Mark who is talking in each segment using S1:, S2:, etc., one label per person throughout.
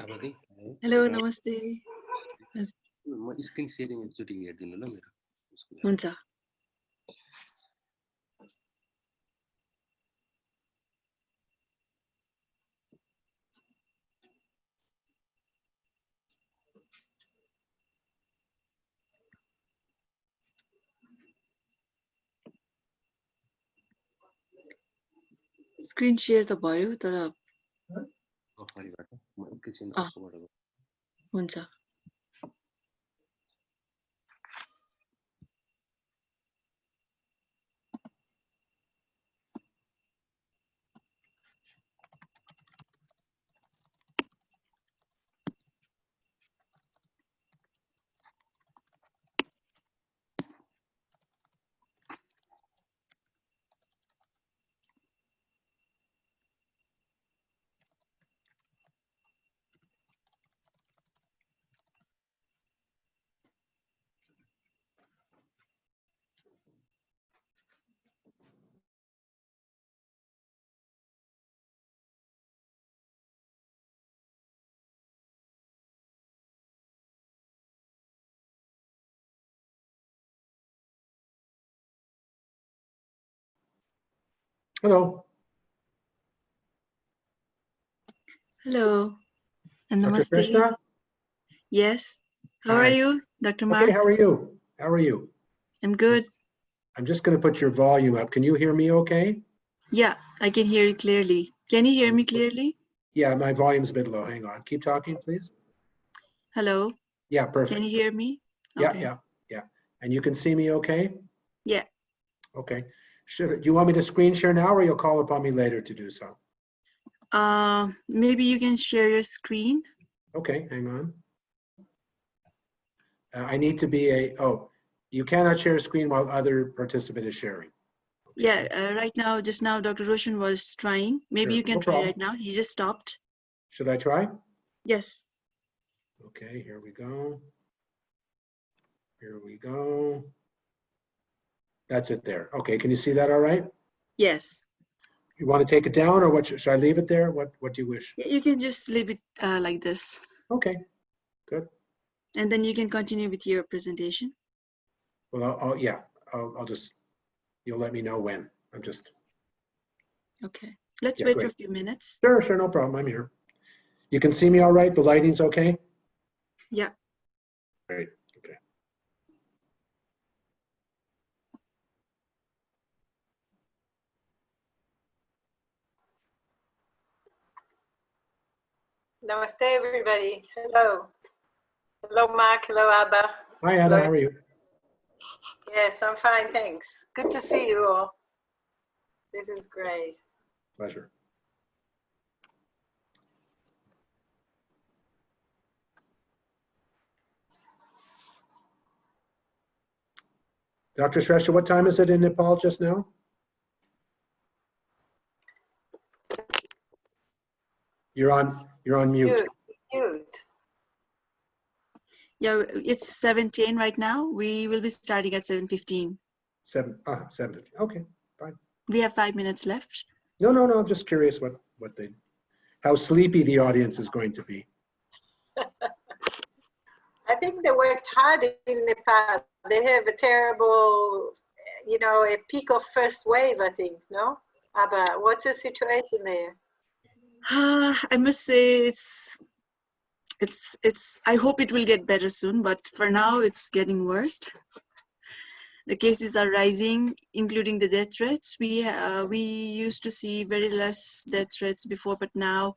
S1: Hello, namaste.
S2: म screen sharing एकचोटि हेरिदिनु ल मेरो
S1: हुन्छ स्क्रिन शेयर त भयो तर
S2: अगाडिबाट म एकैछिन
S1: अ।
S2: अर्कोबाट
S1: हुन्छ
S3: Hello.
S1: Hello and
S3: Dr.
S1: namaste.
S3: Krishna?
S1: Yes. How
S3: Hi.
S1: are you, Dr. Mark?
S3: Okay, how are you? How are you?
S1: I'm good.
S3: I'm just going to put your volume up. Can you hear me okay?
S1: Yeah, I can hear you clearly. Can you hear me clearly?
S3: Yeah, my volume's a bit low. Hang on. Keep talking, please.
S1: Hello.
S3: Yeah, perfect.
S1: Can you hear me?
S3: Yeah,
S1: Okay.
S3: yeah. And you can see me okay?
S1: Yeah.
S3: Okay. Do you want me to screen share now or you'll call upon me later to do so?
S1: Maybe you can share your screen.
S3: Okay, hang on. I need to be you cannot share a screen while other participant is sharing. Okay.
S1: Yeah, right now, just now, Dr. Roshan was trying. Maybe
S3: Sure,
S1: you can
S3: no
S1: try
S3: problem.
S1: right now. He just stopped.
S3: Should I try?
S1: Yes.
S3: Okay, here we go. Here we go. That's it there. Okay, can you see that all right?
S1: Yes.
S3: You want to take it down or what? Should I leave it there? What do you wish?
S1: You can just leave it like this.
S3: Okay, good.
S1: And then you can continue with your presentation.
S3: Well, I'll just, you'll let me know when. I'm just.
S1: Okay. Let's
S3: Yeah,
S1: wait
S3: great.
S1: for a few minutes.
S3: Sure, no problem. I'm here. You can see me all right? The lighting's okay?
S1: Yeah.
S3: Great, okay.
S4: Namaste, everybody. Hello. Hello, Mark. Hello, Abba.
S3: Hi, Ada, how are you?
S4: Yes, I'm fine, thanks. Good to see you all. This is great.
S3: Pleasure. Dr. Shrestha, what time is it in Nepal just now? You're on mute.
S4: Mute.
S1: Yeah, it's 7:10 right now. We will be starting at 7:15.
S3: 7:50. Okay, fine.
S1: We have 5 minutes left.
S3: No, I'm just curious how sleepy the audience is going to be.
S4: I think they worked hard in Nepal. They have a terrible, a peak of first wave, I think, no? Abba, what's the situation there?
S1: I must say I hope it will get better soon, but for now it's getting worse. The cases are rising, including the death rates. We used to see very less death rates before, but now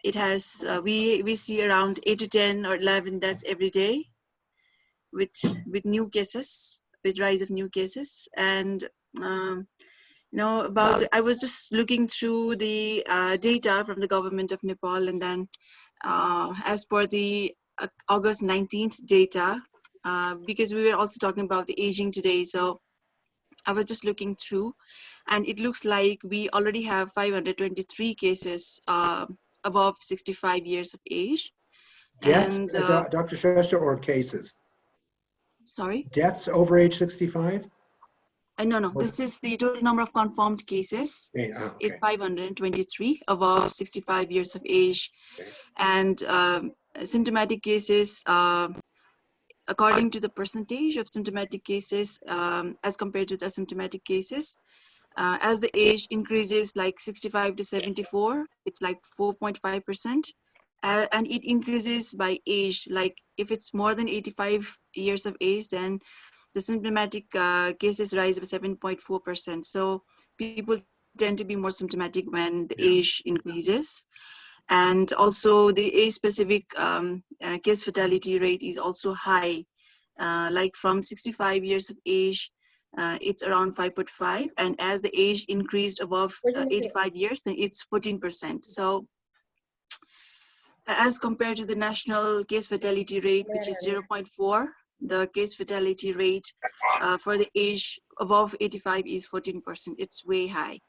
S1: it has we see around 8 to 10 or 11 deaths every day with new cases, with rise of new cases. And I was just looking through the data from the government of Nepal, and then as per the August 19th data, because we were also talking about the aging today, so I was just looking through, and it looks like we already have 523 cases above 65 years of age.
S3: Deaths,
S1: And
S3: Dr. Shrestha, or cases?
S1: sorry?
S3: Deaths over age 65?
S1: No. This is the total number of confirmed cases is
S3: Okay.
S1: 523 above 65 years of age.
S3: Okay.
S1: And symptomatic cases, according to the percentage of symptomatic cases as compared to the asymptomatic cases, as the age increases like 65 to 74, it's like 4.5%. And it increases by age, like if it's more than 85 years of age, then the symptomatic cases rise by 7.4%. So people tend to be more symptomatic when the age increases. And also the age-specific case fatality rate is also high. Like from 65 years of age, it's around 5.5, and as the age increased above 85 years, then it's 14%. So as compared to the national case fatality rate, which is 0.4, the case fatality rate for the age above 85 is 14%. It's way high.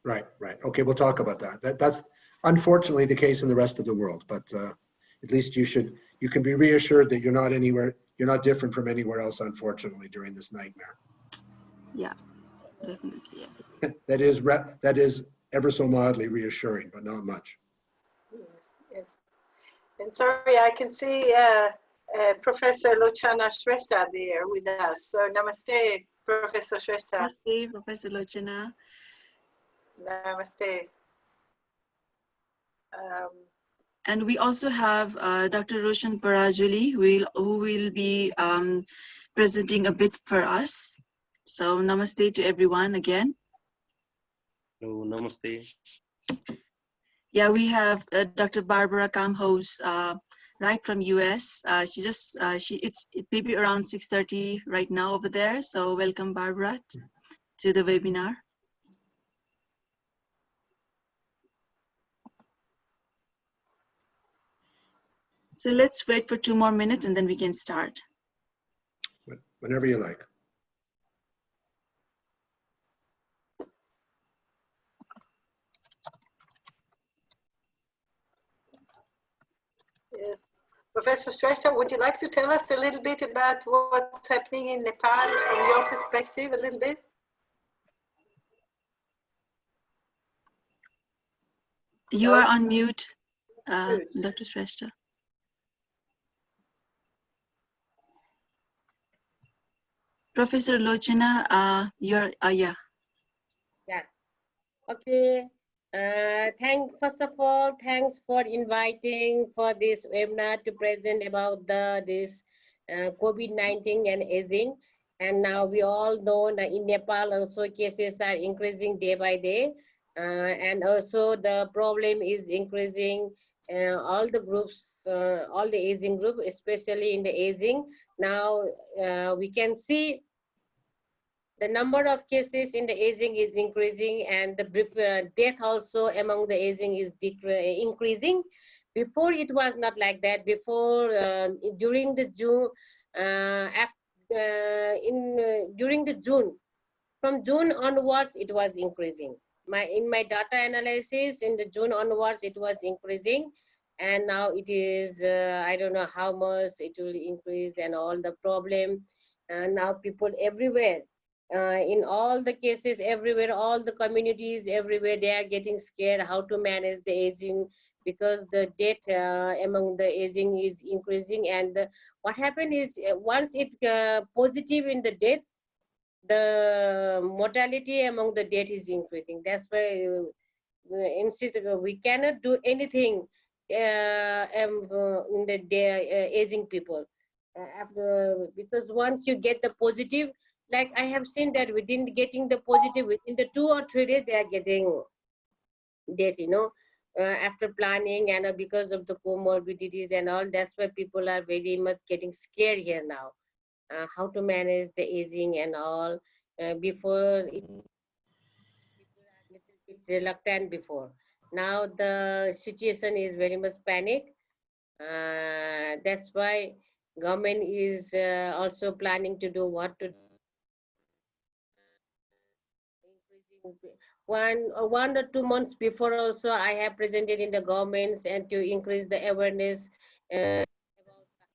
S3: Right. Okay, we'll talk about that. That's unfortunately the case in the rest of the world, but at least you can be reassured that you're not different from anywhere else, unfortunately, during this nightmare.
S1: Yeah, definitely. Yeah.
S3: That is ever so mildly reassuring, but not much.
S4: Yes. And sorry, I can see Professor Lochana Shrestha there with us. So namaste, Professor Shrestha.
S1: Namaste, Professor Lochana.
S4: Namaste.
S1: And we also have Dr. Roshan Parajuli, who will be presenting a bit for us. So namaste to everyone again.
S2: Hello, namaste.
S1: Yeah, we have Dr. Barbara Kamhos, right from US. It may be around 6:30 right now over there. So welcome, Barbara, to the webinar. So let's wait for 2 more minutes and then we can start.
S3: Whenever you like.
S4: Yes. Professor Shrestha, would you like to tell us a little bit about what's happening in Nepal from your perspective a little bit?
S1: You are on mute, Dr. Shrestha. Professor Lochana, yeah.
S5: Yeah. Okay. First of all, thanks for inviting for this webinar to present about this COVID-19 and aging. And now we all know that in Nepal also cases are increasing day by day. And also the problem is increasing all the groups, all the aging group, especially in the aging. Now we can see the number of cases in the aging is increasing, and the death also among the aging is increasing. Before it was not like that. Before during the June, during the June, from June onwards it was increasing. In my data analysis, in the June onwards it was increasing, and now it is I don't know how much it will increase and all the problem. And now people everywhere. In all the cases everywhere, all the communities everywhere, they are getting scared how to manage the aging, because the death among the aging is increasing. And what happened is once it positive in the death, the mortality among the death is increasing. That's why instead we cannot do anything in the aging people because once you get the positive, like I have seen that within getting the positive, within the 2 or 3 days, they are getting death, after planning and because of the comorbidities and all. That's why people are very much getting scared here now, how to manage the aging and all. Before, people are a little bit reluctant before. Now the situation is very much panic. That's why government is also planning to do what to do. One or 2 months before also I have presented in the governments and to increase the awareness about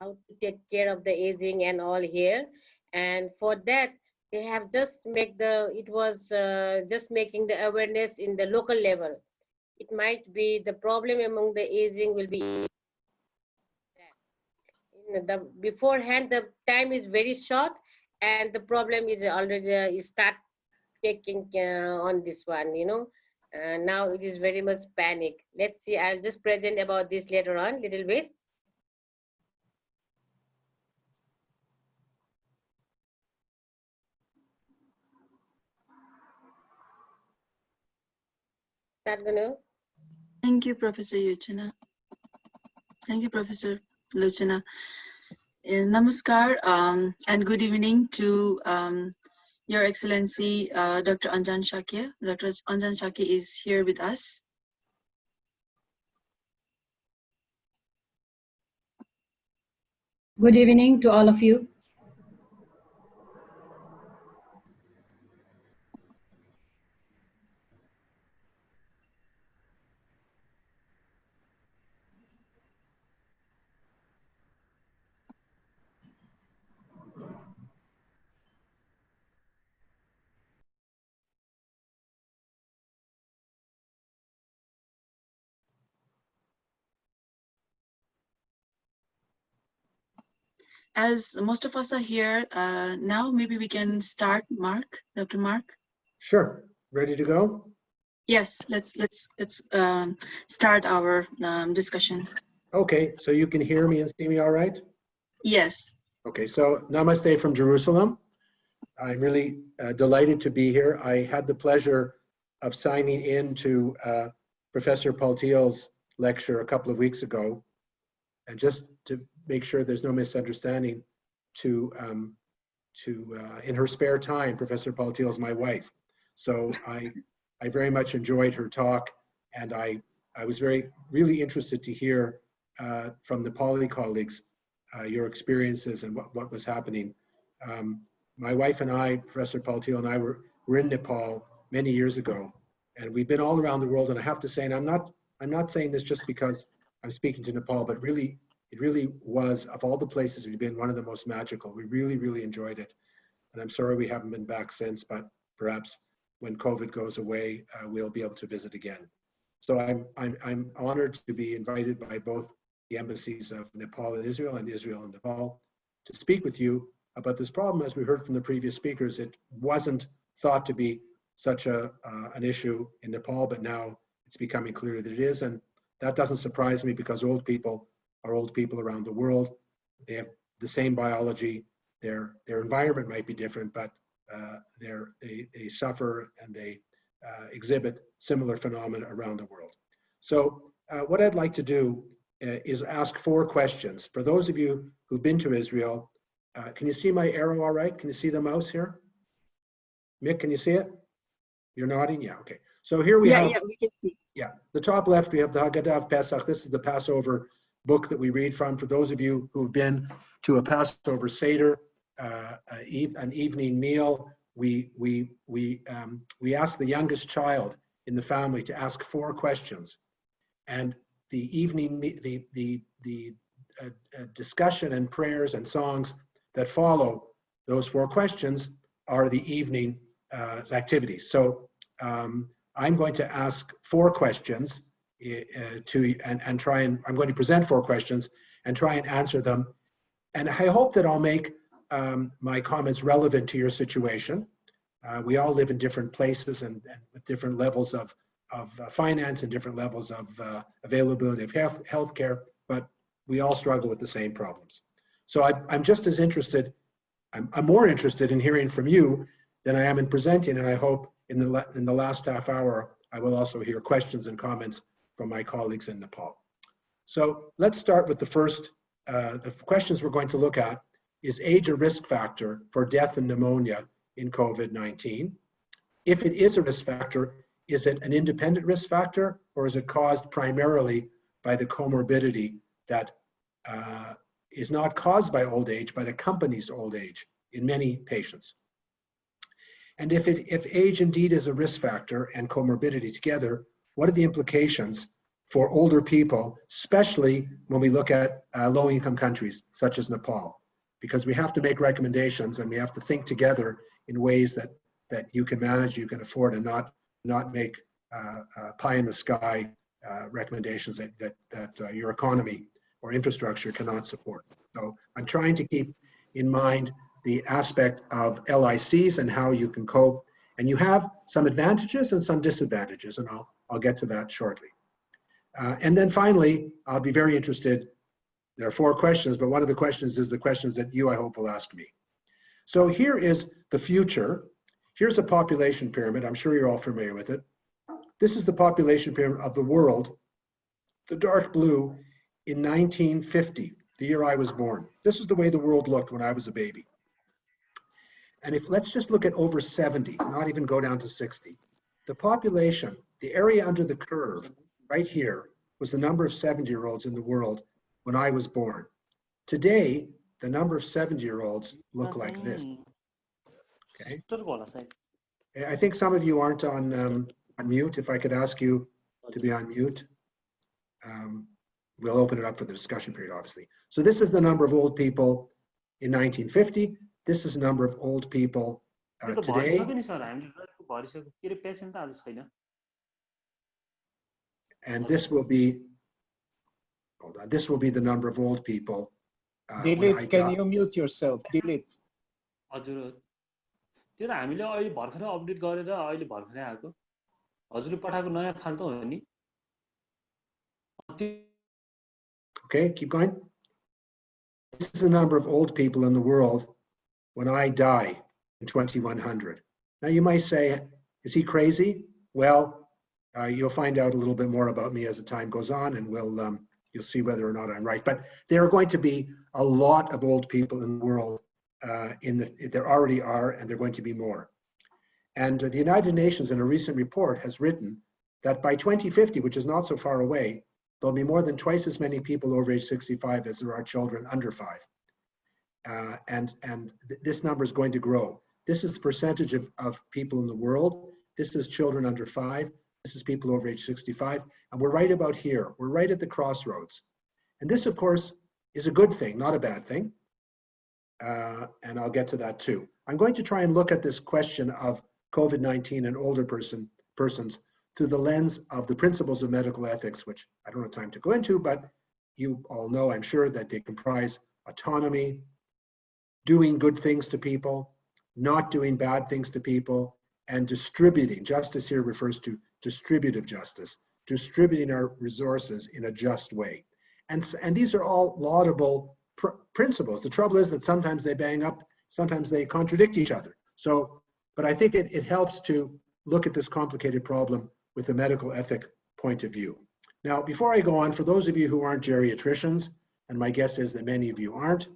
S5: how to take care of the aging and all here. And for that They have just just making the awareness in the local level. It might be the problem among the aging will be beforehand, the time is very short and the problem is already start taking on this one, now it is very much panic. Let's see, I'll just present about this later on little bit. Start, Ganu.
S1: Thank you, Professor Yochana. Thank you, Professor Lochana. Namaskar and good evening to Your Excellency, Dr. Anjan Shakya. Dr. Anjan Shakya is here with us.
S6: Good evening to all of you.
S1: As most of us are here now, maybe we can start. Mark, Dr. Mark.
S3: Sure. Ready to go?
S1: Yes, let's start our discussion.
S3: Okay, so you can hear me and see me all right?
S1: Yes.
S3: Okay, so namaste from Jerusalem. I'm really delighted to be here. I had the pleasure of signing in to Professor Paltiel's lecture a couple of weeks ago. And just to make sure there's no misunderstanding, in her spare time, Professor Paltiel is my wife. So I very much enjoyed her talk, and I was really interested to hear from Nepali colleagues your experiences and what was happening. My wife and I, Professor Paltiel and I, were in Nepal many years ago, and we've been all around the world. And I have to say, and I'm not saying this just because I'm speaking to Nepal, but really, it really was, of all the places we've been, one of the most magical. We really, really enjoyed it. And I'm sorry we haven't been back since, but perhaps when COVID goes away, we'll be able to visit again. So I'm honored to be invited by both the embassies of Nepal and Israel and Nepal to speak with you about this problem. As we heard from the previous speakers, it wasn't thought to be such an issue in Nepal, but now it's becoming clear that it is. And that doesn't surprise me, because old people are old people around the world. They have the same biology. Their environment might be different, but they suffer and they exhibit similar phenomena around the world. So what I'd like to do is ask 4 questions. For those of you who've been to Israel, can you see my arrow all right? Can you see the mouse here? Mick, can you see it? You're nodding? Yeah, okay. So here we have,
S1: we can see.
S3: Yeah, the top left, we have the Haggadah of Pesach. This is the Passover book that we read from. For those of you who've been to a Passover Seder, an evening meal, we ask the youngest child in the family to ask 4 questions, and the evening the discussion and prayers and songs that follow those 4 questions are the evening activities. So I'm going to ask 4 questions and try and I'm going to present 4 questions and try and answer them. And I hope that I'll make my comments relevant to your situation. We all live in different places and with different levels of finance and different levels of availability of healthcare, but we all struggle with the same problems. So I'm just as interested, I'm more interested in hearing from you than I am in presenting, and I hope in the last half hour, I will also hear questions and comments from my colleagues in Nepal. So let's start with the first, the questions we're going to look at. Is age a risk factor for death and pneumonia in COVID-19? If it is a risk factor, is it an independent risk factor, or is it caused primarily by the comorbidity that is not caused by old age, but accompanies old age in many patients? And if age indeed is a risk factor and comorbidity together, what are the implications for older people, especially when we look at low-income countries such as Nepal? because we have to make recommendations and we have to think together in ways that you can manage, you can afford, and not make pie in the sky recommendations that your economy or infrastructure cannot support. So I'm trying to keep in mind the aspect of LICs and how you can cope. And you have some advantages and some disadvantages, and I'll get to that shortly. And then finally, I'll be very interested. There are 4 questions, but one of the questions is the questions that you, I hope, will ask me. So here is the future. Here's a population pyramid. I'm sure you're all familiar with it. This is the population pyramid of the world, the dark blue, in 1950, the year I was born. This is the way the world looked when I was a baby. And let's just look at over 70, not even go down to 60. The population, the area under the curve, right here, was the number of 70-year-olds in the world when I was born. Today, the number of 70-year-olds look like this. Okay. I think some of you aren't on mute. If I could ask you to be on mute. We'll open it up for the discussion period, obviously. So this is the number of old people in 1950. This is the number of old people today. And this will be, hold on, this will be the number of old people.
S6: Delete, can you mute yourself? Delete.
S3: Okay, keep going. This is the number of old people in the world when I die in 2100. Now you might say, is he crazy? Well, you'll find out a little bit more about me as the time goes on, and you'll see whether or not I'm right. But there are going to be a lot of old people in the world. There already are, and there are going to be more. And the United Nations, in a recent report, has written that by 2050, which is not so far away, there'll be more than twice as many people over age 65 as there are children under 5. And this number is going to grow. This is the percentage of people in the world. This is children under 5. This is people over age 65. And we're right about here. We're right at the crossroads. And this, of course, is a good thing, not a bad thing. And I'll get to that too. I'm going to try and look at this question of COVID-19 and older persons through the lens of the principles of medical ethics, which I don't have time to go into, but you all know, I'm sure, that they comprise autonomy, doing good things to people, not doing bad things to people, and distributing. Justice here refers to distributive justice, distributing our resources in a just way. And these are all laudable principles. The trouble is that sometimes they bang up, sometimes they contradict each other. So, but I think it helps to look at this complicated problem with a medical ethic point of view. Now, before I go on, for those of you who aren't geriatricians, and my guess is that many of you aren't,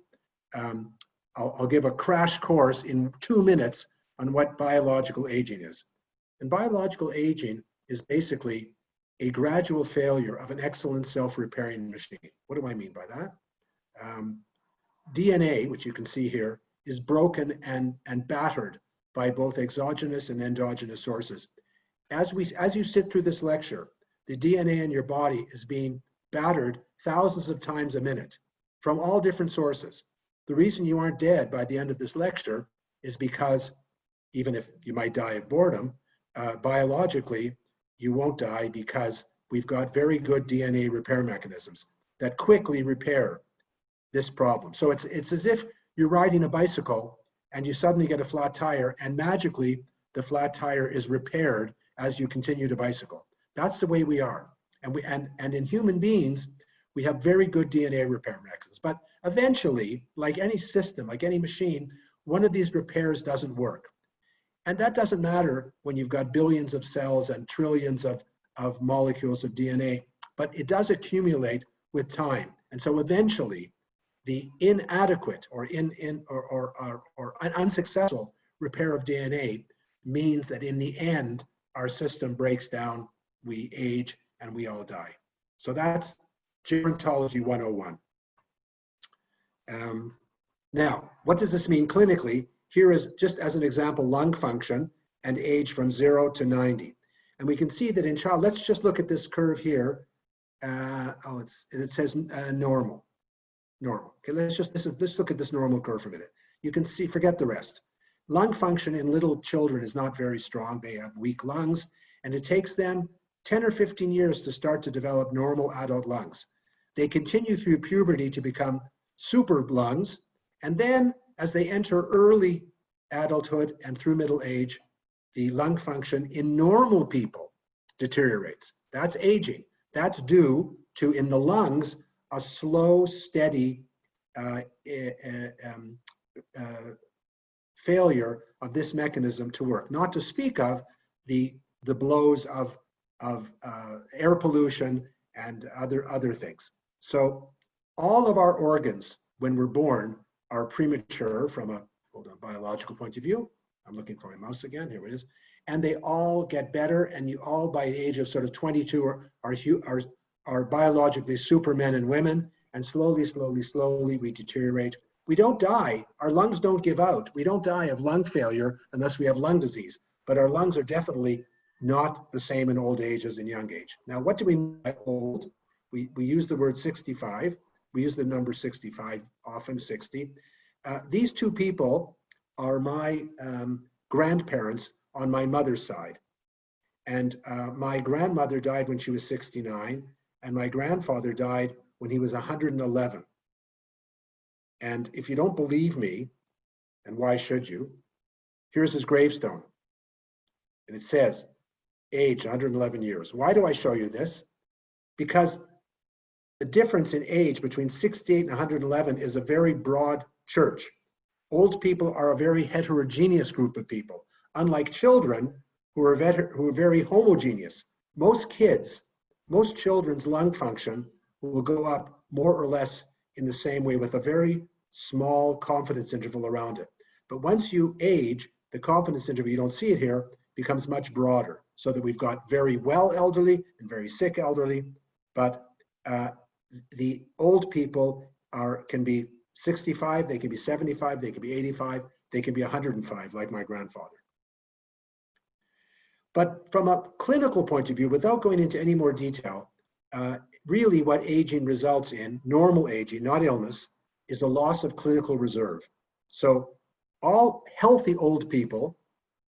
S3: I'll give a crash course in 2 minutes on what biological aging is. And biological aging is basically a gradual failure of an excellent self-repairing machine. What do I mean by that? DNA, which you can see here, is broken and battered by both exogenous and endogenous sources. As you sit through this lecture, the DNA in your body is being battered thousands of times a minute from all different sources. The reason you aren't dead by the end of this lecture is because, even if you might die of boredom, biologically, you won't die because we've got very good DNA repair mechanisms that quickly repair this problem. So it's as if you're riding a bicycle and you suddenly get a flat tire, and magically the flat tire is repaired as you continue to bicycle. That's the way we are. And in human beings, we have very good DNA repair mechanisms. But eventually, like any system, like any machine, one of these repairs doesn't work. And that doesn't matter when you've got billions of cells and trillions of molecules of DNA, but it does accumulate with time. And so eventually, the inadequate or unsuccessful repair of DNA means that in the end, our system breaks down, we age, and we all die. So that's gerontology 101. Now, what does this mean clinically? Here is, just as an example, lung function and age from 0 to 90. And we can see that in child, let's just look at this curve here. It says normal. normal. Okay, let's look at this normal curve for a minute. You can see, forget the rest. Lung function in little children is not very strong. They have weak lungs, and it takes them 10 or 15 years to start to develop normal adult lungs. They continue through puberty to become super lungs, and then as they enter early adulthood and through middle age, the lung function in normal people deteriorates. That's aging. That's due to, in the lungs, a slow, steady failure of this mechanism to work. Not to speak of the blows of air pollution and other things. So all of our organs, when we're born, are premature from a biological point of view. I'm looking for my mouse again. Here it is. And they all get better, and you all, by the age of sort of 22, are biologically supermen and women. And slowly, slowly, slowly, we deteriorate. We don't die. Our lungs don't give out. We don't die of lung failure unless we have lung disease. But our lungs are definitely not the same in old age as in young age. Now, what do we mean by old? We use the word 65. We use the number 65, often 60. These two people are my grandparents on my mother's side. And my grandmother died when she was 69, and my grandfather died when he was 111. And if you don't believe me, and why should you, here's his gravestone. And it says, age 111 years. Why do I show you this? Because the difference in age between 68 and 111 is a very broad church. Old people are a very heterogeneous group of people, unlike children who are very homogeneous. Most children's lung function will go up more or less in the same way with a very small confidence interval around it. But once you age, the confidence interval, you don't see it here, becomes much broader, so that we've got very well elderly and very sick elderly, but the old people can be 65, they can be 75, they can be 85, they can be 105, like my grandfather. But from a clinical point of view, without going into any more detail, really what aging results in, normal aging, not illness, is a loss of clinical reserve. So all healthy old people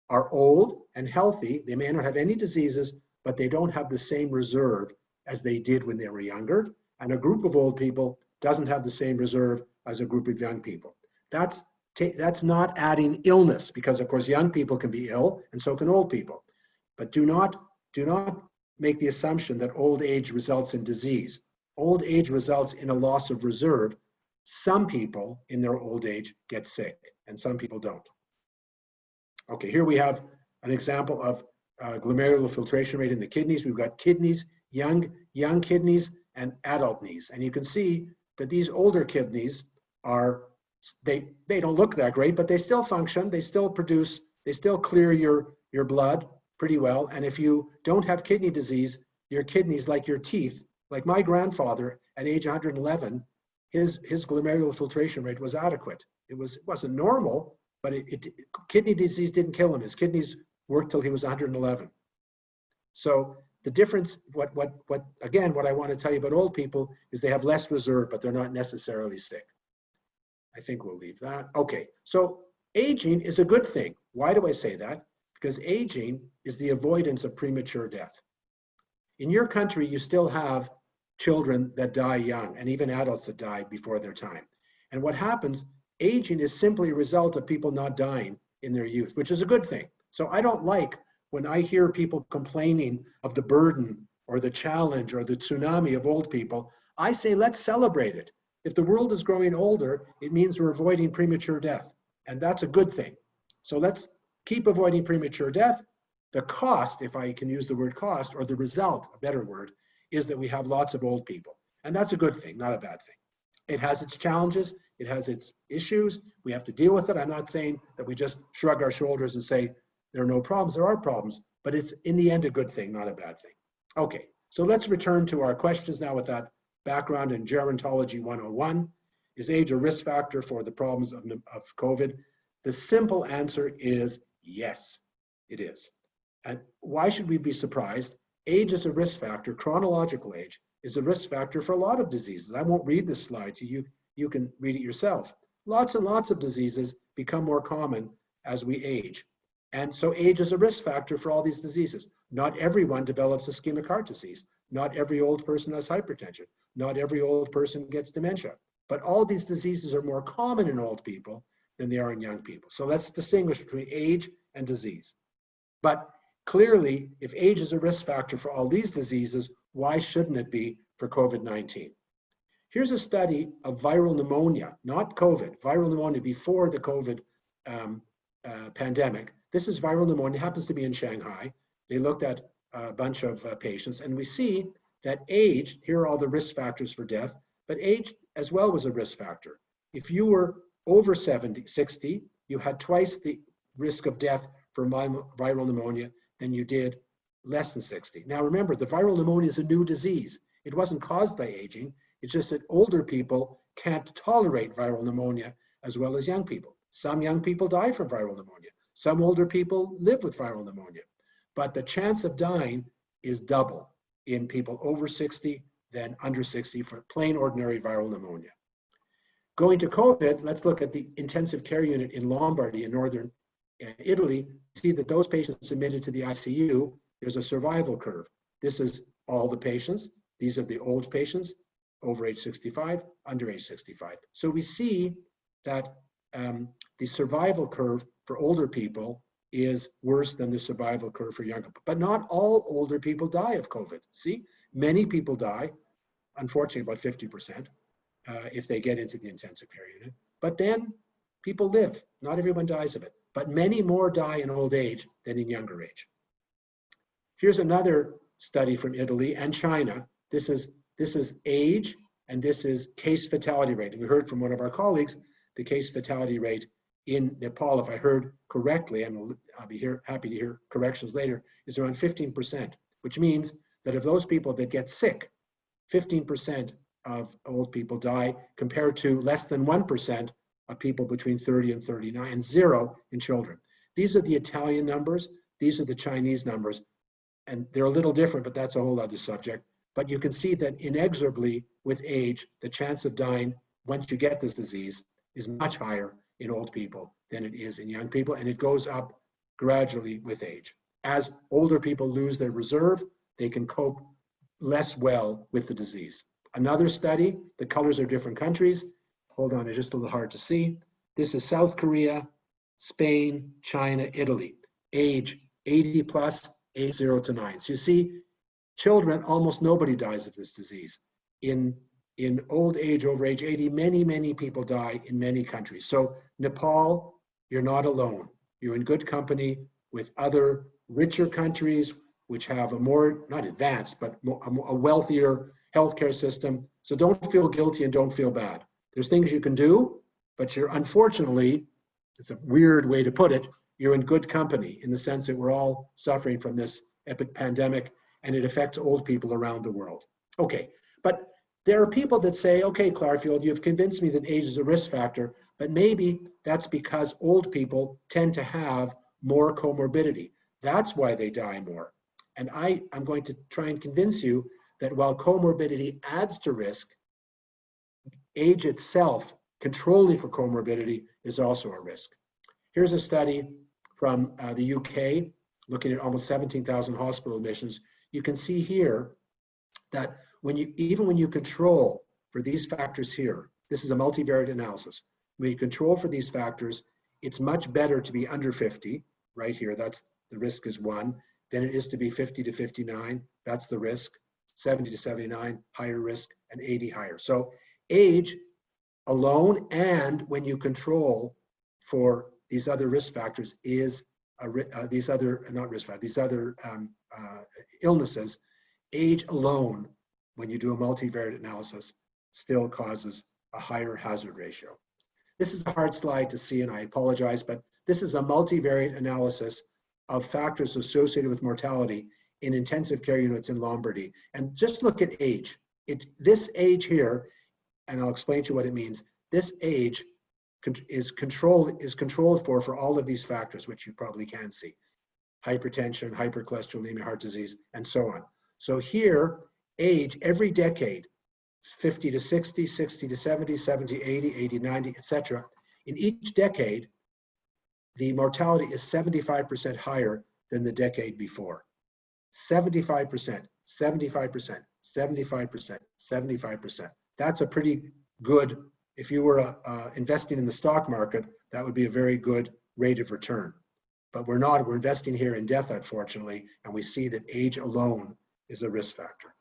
S3: are old and healthy. They may not have any diseases, but they don't have the same reserve as they did when they were younger. And a group of old people doesn't have the same reserve as a group of young people. That's not adding illness, because of course young people can be ill and so can old people. But do not make the assumption that old age results in disease. Old age results in a loss of reserve. Some people in their old age get sick and some people don't. Okay, here we have an example of glomerular filtration rate in the kidneys. We've got kidneys, young kidneys and adult knees. And you can see that these older kidneys they don't look that great, but they still function, they still produce, they still clear your blood pretty well. And if you don't have kidney disease, your kidneys, like your teeth, like my grandfather at age 111, his glomerular filtration rate was adequate. It wasn't normal, but kidney disease didn't kill him. His kidneys worked till he was 111. So the difference, what I want to tell you about old people is they have less reserve, but they're not necessarily sick. I think we'll leave that. Okay, so aging is a good thing. Why do I say that? Because aging is the avoidance of premature death. In your country, you still have children that die young and even adults that die before their time. And what happens, aging is simply a result of people not dying in their youth, which is a good thing. So I don't like when I hear people complaining of the burden or the challenge or the tsunami of old people. I say, let's celebrate it. If the world is growing older, it means we're avoiding premature death. And that's a good thing. So let's keep avoiding premature death. The cost, if I can use the word cost, or the result, a better word, is that we have lots of old people. And that's a good thing, not a bad thing. It has its challenges, it has its issues, we have to deal with it. I'm not saying that we just shrug our shoulders and say, there are no problems, there are problems, but it's in the end a good thing, not a bad thing. Okay, so let's return to our questions now with that background in Gerontology 101. Is age a risk factor for the problems of COVID? The simple answer is yes, it is. And why should we be surprised? Age is a risk factor, chronological age is a risk factor for a lot of diseases. I won't read this slide to you. you can read it yourself. Lots and lots of diseases become more common as we age. And so age is a risk factor for all these diseases. Not everyone develops ischemic heart disease. Not every old person has hypertension. Not every old person gets dementia. But all these diseases are more common in old people than they are in young people. So let's distinguish between age and disease. But clearly, if age is a risk factor for all these diseases, why shouldn't it be for COVID-19? Here's a study of viral pneumonia, not COVID, viral pneumonia before the COVID pandemic. This is viral pneumonia, happens to be in Shanghai. They looked at a bunch of patients, and we see that age, here are all the risk factors for death, but age as well was a risk factor. If you were over 60, you had twice the risk of death for viral pneumonia than you did less than 60. Now remember, the viral pneumonia is a new disease. It wasn't caused by aging. It's just that older people can't tolerate viral pneumonia as well as young people. Some young people die from viral pneumonia. Some older people live with viral pneumonia. But the chance of dying is double in people over 60 than under 60 for plain ordinary viral pneumonia. Going to COVID, let's look at the intensive care unit in Lombardy in northern Italy. See that those patients admitted to the ICU, there's a survival curve. This is all the patients. These are the old patients, over age 65, under age 65. So we see that the survival curve for older people is worse than the survival curve for younger people. But not all older people die of COVID. See, many people die, unfortunately about 50%, if they get into the intensive care unit. But then people live. Not everyone dies of it. But many more die in old age than in younger age. Here's another study from Italy and China. This is age, and this is case fatality rate. And we heard from one of our colleagues, the case fatality rate in Nepal, if I heard correctly, and I'll be happy to hear corrections later, is around 15%, which means that of those people that get sick, 15% of old people die, compared to less than 1% of people between 30 and 39, and 0 in children. These are the Italian numbers. These are the Chinese numbers. And they're a little different, but that's a whole other subject. But you can see that inexorably with age, the chance of dying once you get this disease is much higher in old people than it is in young people, and it goes up gradually with age. As older people lose their reserve, they can cope less well with the disease. Another study, the colors are different countries. Hold on, it's just a little hard to see. This is South Korea, Spain, China, Italy. Age 80 plus, age 0 to 9. So you see, children, almost nobody dies of this disease. In old age, over age 80, many people die in many countries. So Nepal, you're not alone. You're in good company with other richer countries which have a more, not advanced, but a wealthier healthcare system. So don't feel guilty and don't feel bad. There's things you can do, but you're unfortunately, it's a weird way to put it, you're in good company in the sense that we're all suffering from this pandemic and it affects old people around the world. Okay, but there are people that say, okay, Clarfield, you've convinced me that age is a risk factor, but maybe that's because old people tend to have more comorbidity. That's why they die more. And I'm going to try and convince you that while comorbidity adds to risk, age itself, controlling for comorbidity, is also a risk. Here's a study from the UK, looking at almost 17,000 hospital admissions. You can see here that even when you control for these factors here, this is a multivariate analysis. When you control for these factors, it's much better to be under 50, right here, that's the risk is 1, than it is to be 50 to 59, that's the risk, 70 to 79, higher risk, and 80 higher. So age alone, and when you control for these other risk factors, is these other illnesses, age alone, when you do a multivariate analysis, still causes a higher hazard ratio. This is a hard slide to see, and I apologize, but this is a multivariate analysis of factors associated with mortality in intensive care units in Lombardy. And just look at age. This age here, and I'll explain to you what it means, this age is controlled for all of these factors, which you probably can see. Hypertension, hypercholesterolemia, heart disease, and so on. So here, age, every decade, 50 to 60, 60 to 70, 70 to 80, 80 to 90, etc. In each decade, the mortality is 75% higher than the decade before. 75%, 75%, 75%, 75%. That's a pretty good, if you were investing in the stock market, that would be a very good rate of return. But we're not, we're investing here in death, unfortunately, and we see that age alone is a risk factor.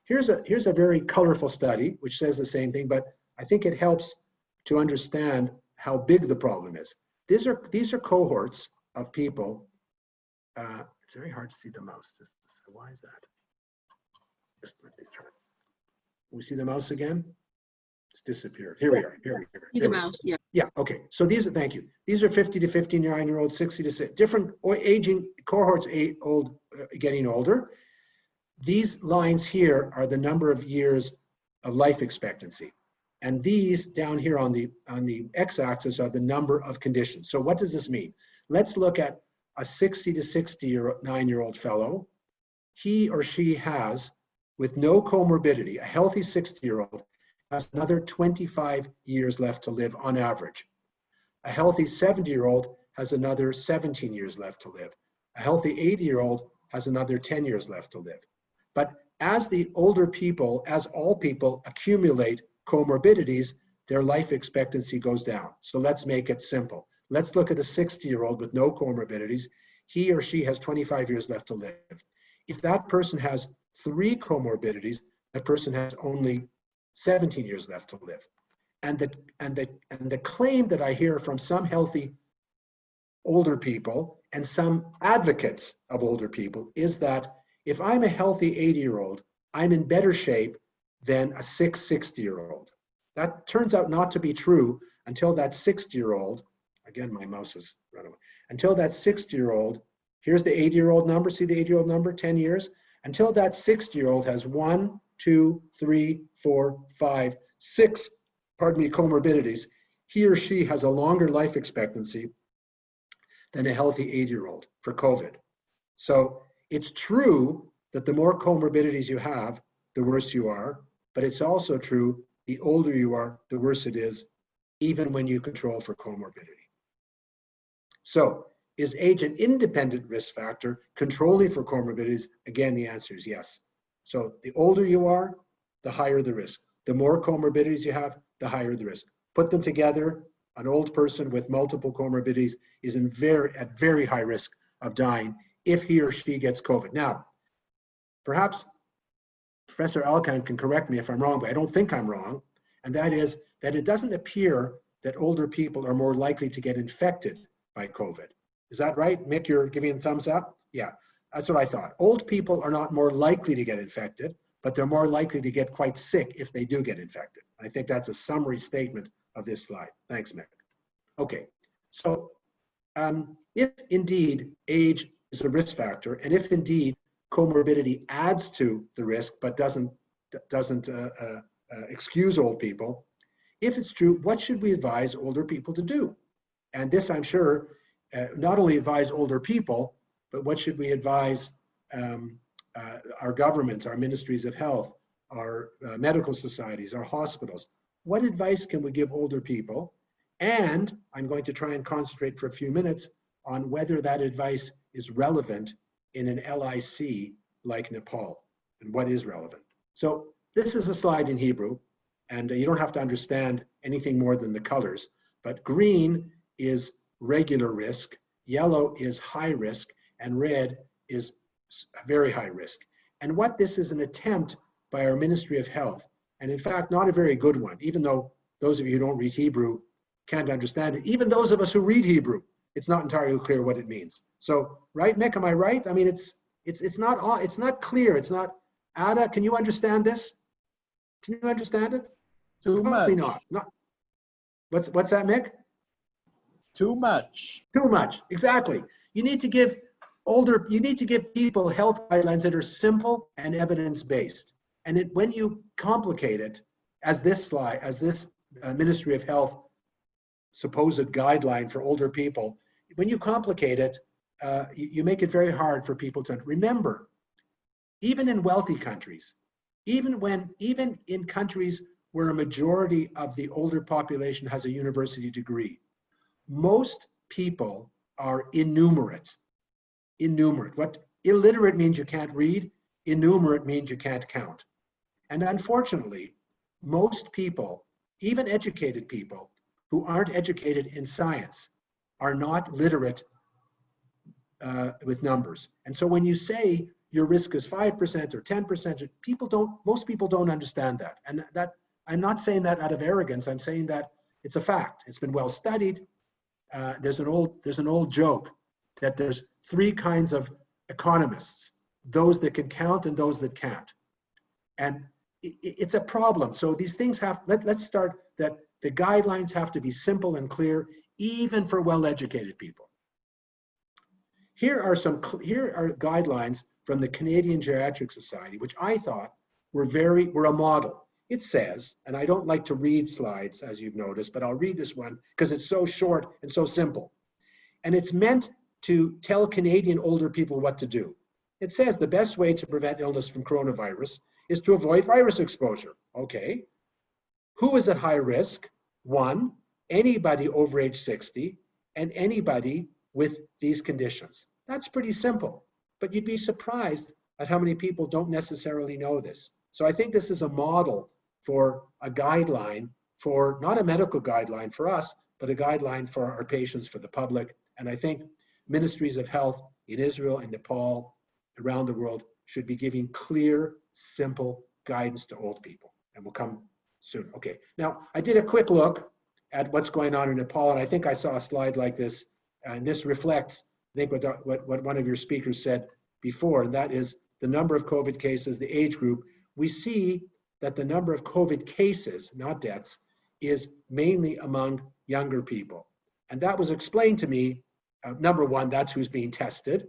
S3: Here's a very colorful study which says the same thing, but I think it helps to understand how big the problem is. These are cohorts of people. It's very hard to see the mouse. Why is that? Just let me try. We see the mouse again? It's disappeared. Here we are. Here we are.
S1: The mouse, yeah.
S3: Yeah, okay. So these are, thank you. These are 50 to 59-year-olds, 60 to 60, different aging cohorts, getting older. These lines here are the number of years of life expectancy. And these down here on the x-axis are the number of conditions. So what does this mean? Let's look at a 60 to 69-year-old fellow. He or she has, with no comorbidity, a healthy 60-year-old has another 25 years left to live on average. A healthy 70-year-old has another 17 years left to live. A healthy 80-year-old has another 10 years left to live. But as the older people, as all people accumulate comorbidities, their life expectancy goes down. So let's make it simple. Let's look at a 60-year-old with no comorbidities. He or she has 25 years left to live. If that person has 3 comorbidities, that person has only 17 years left to live. And the claim that I hear from some healthy older people and some advocates of older people is that if I'm a healthy 80-year-old, I'm in better shape than a 60-year-old. That turns out not to be true until that 60-year-old, again, my mouse is run away, until that 60-year-old, here's the 80-year-old number, see the 80-year-old number, 10 years, until that 60-year-old has 1, 2, 3, 4, 5, 6, comorbidities, he or she has a longer life expectancy than a healthy 80-year-old for COVID. So it's true that the more comorbidities you have, the worse you are, but it's also true the older you are, the worse it is, even when you control for comorbidity. So is age an independent risk factor controlling for comorbidities? Again, the answer is yes. So the older you are, the higher the risk. The more comorbidities you have, the higher the risk. Put them together, an old person with multiple comorbidities is at very high risk of dying if he or she gets COVID. Now, perhaps Professor Alkan can correct me if I'm wrong, but I don't think I'm wrong, and that is that it doesn't appear that older people are more likely to get infected by COVID. Is that right? Mick, you're giving a thumbs up? Yeah, that's what I thought. Old people are not more likely to get infected, but they're more likely to get quite sick if they do get infected. I think that's a summary statement of this slide. Thanks, Mick. Okay, so if indeed age is a risk factor, and if indeed comorbidity adds to the risk but doesn't excuse old people, if it's true, what should we advise older people to do? And this, I'm sure, not only advise older people, but what should we advise our governments, our ministries of health, our medical societies, our hospitals? What advice can we give older people? And I'm going to try and concentrate for a few minutes on whether that advice is relevant in an LIC like Nepal, and what is relevant. So this is a slide in Hebrew, and you don't have to understand anything more than the colors, but green is regular risk, yellow is high risk, and red is very high risk. And what this is an attempt by our Ministry of Health, and in fact, not a very good one, even though those of you who don't read Hebrew can't understand it. Even those of us who read Hebrew, it's not entirely clear what it means. So, right, Mick, am I right? I mean, it's not clear. It's not. Ada, can you understand this? Can you understand it?
S6: Too
S3: Probably
S6: much.
S3: not. What's that, Mick?
S6: Too much.
S3: Too much. Exactly. You need to give people health guidelines that are simple and evidence-based. And when you complicate it, as this Ministry of Health supposed guideline for older people, when you complicate it, you make it very hard for people to remember. Even in wealthy countries, even in countries where a majority of the older population has a university degree, most people are innumerate. What illiterate means you can't read, innumerate means you can't count. And unfortunately, most people, even educated people who aren't educated in science, are not literate with numbers. And so when you say your risk is 5% or 10%, most people don't understand that. And that, I'm not saying that out of arrogance, I'm saying that it's a fact. It's been well studied. There's an old joke that there's three kinds of economists: those that can count and those that can't. And it's a problem. So these things let's start that the guidelines have to be simple and clear, even for well-educated people. Here are guidelines from the Canadian Geriatric Society, which I thought were a model. It says, and I don't like to read slides, as you've noticed, but I'll read this one because it's so short and so simple. And it's meant to tell Canadian older people what to do. It says the best way to prevent illness from coronavirus is to avoid virus exposure. Okay. Who is at high risk? One, anybody over age 60 and anybody with these conditions. That's pretty simple, but you'd be surprised at how many people don't necessarily know this. So I think this is a model for a guideline, for not a medical guideline for us, but a guideline for our patients, for the public. And I think ministries of health in Israel and Nepal, around the world, should be giving clear, simple guidance to old people. And we'll come soon. Okay, now I did a quick look at what's going on in Nepal, and I think I saw a slide like this, and this reflects, I think, what one of your speakers said before, and that is the number of COVID cases, the age group. We see that the number of COVID cases, not deaths, is mainly among younger people. And that was explained to me, number one, that's who's being tested.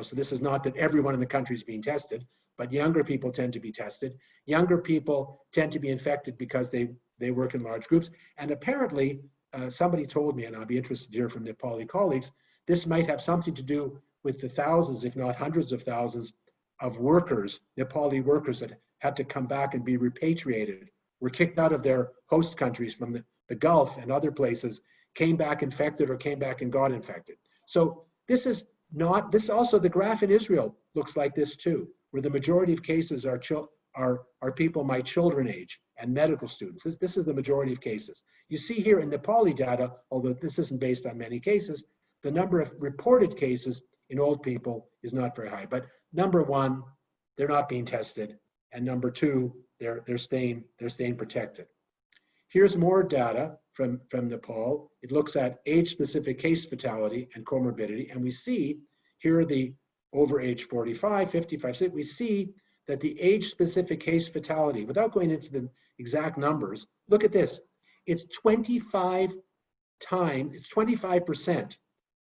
S3: So this is not that everyone in the country is being tested, but younger people tend to be tested. Younger people tend to be infected because they work in large groups. And apparently, somebody told me, and I'll be interested to hear from Nepali colleagues, this might have something to do with the thousands, if not hundreds of thousands, of workers, Nepali workers that had to come back and be repatriated, were kicked out of their host countries from the Gulf and other places, came back infected or came back and got infected. So this is also the graph in Israel looks like this too, where the majority of cases are people my children age and medical students. This is the majority of cases. You see here in Nepali data, although this isn't based on many cases, the number of reported cases in old people is not very high. But number one, they're not being tested, and number two, they're staying protected. Here's more data from Nepal. It looks at age-specific case fatality and comorbidity, and we see here are the over age 45, 55, 60. We see that the age-specific case fatality, without going into the exact numbers, look at this. It's 25%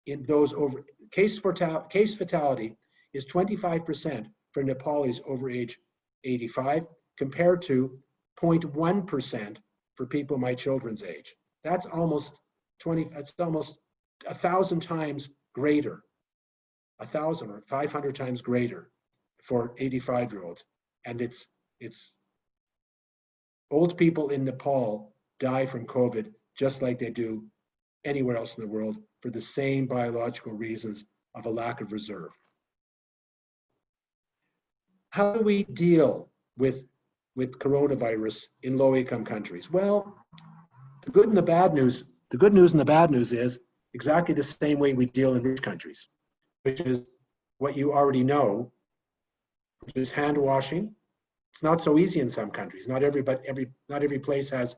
S3: in those over case fatality is 25% for Nepalis over age 85 compared to 0.1% for people my children's age. That's almost 1,000 times greater, 1,000 or 500 times greater for 85-year-olds. And it's old people in Nepal die from COVID just like they do anywhere else in the world for the same biological reasons of a lack of reserve. How do we deal with coronavirus in low-income countries? Well, the good and the bad news is exactly the same way we deal in rich countries, which is what you already know, which is hand washing. It's not so easy in some countries. Not every place has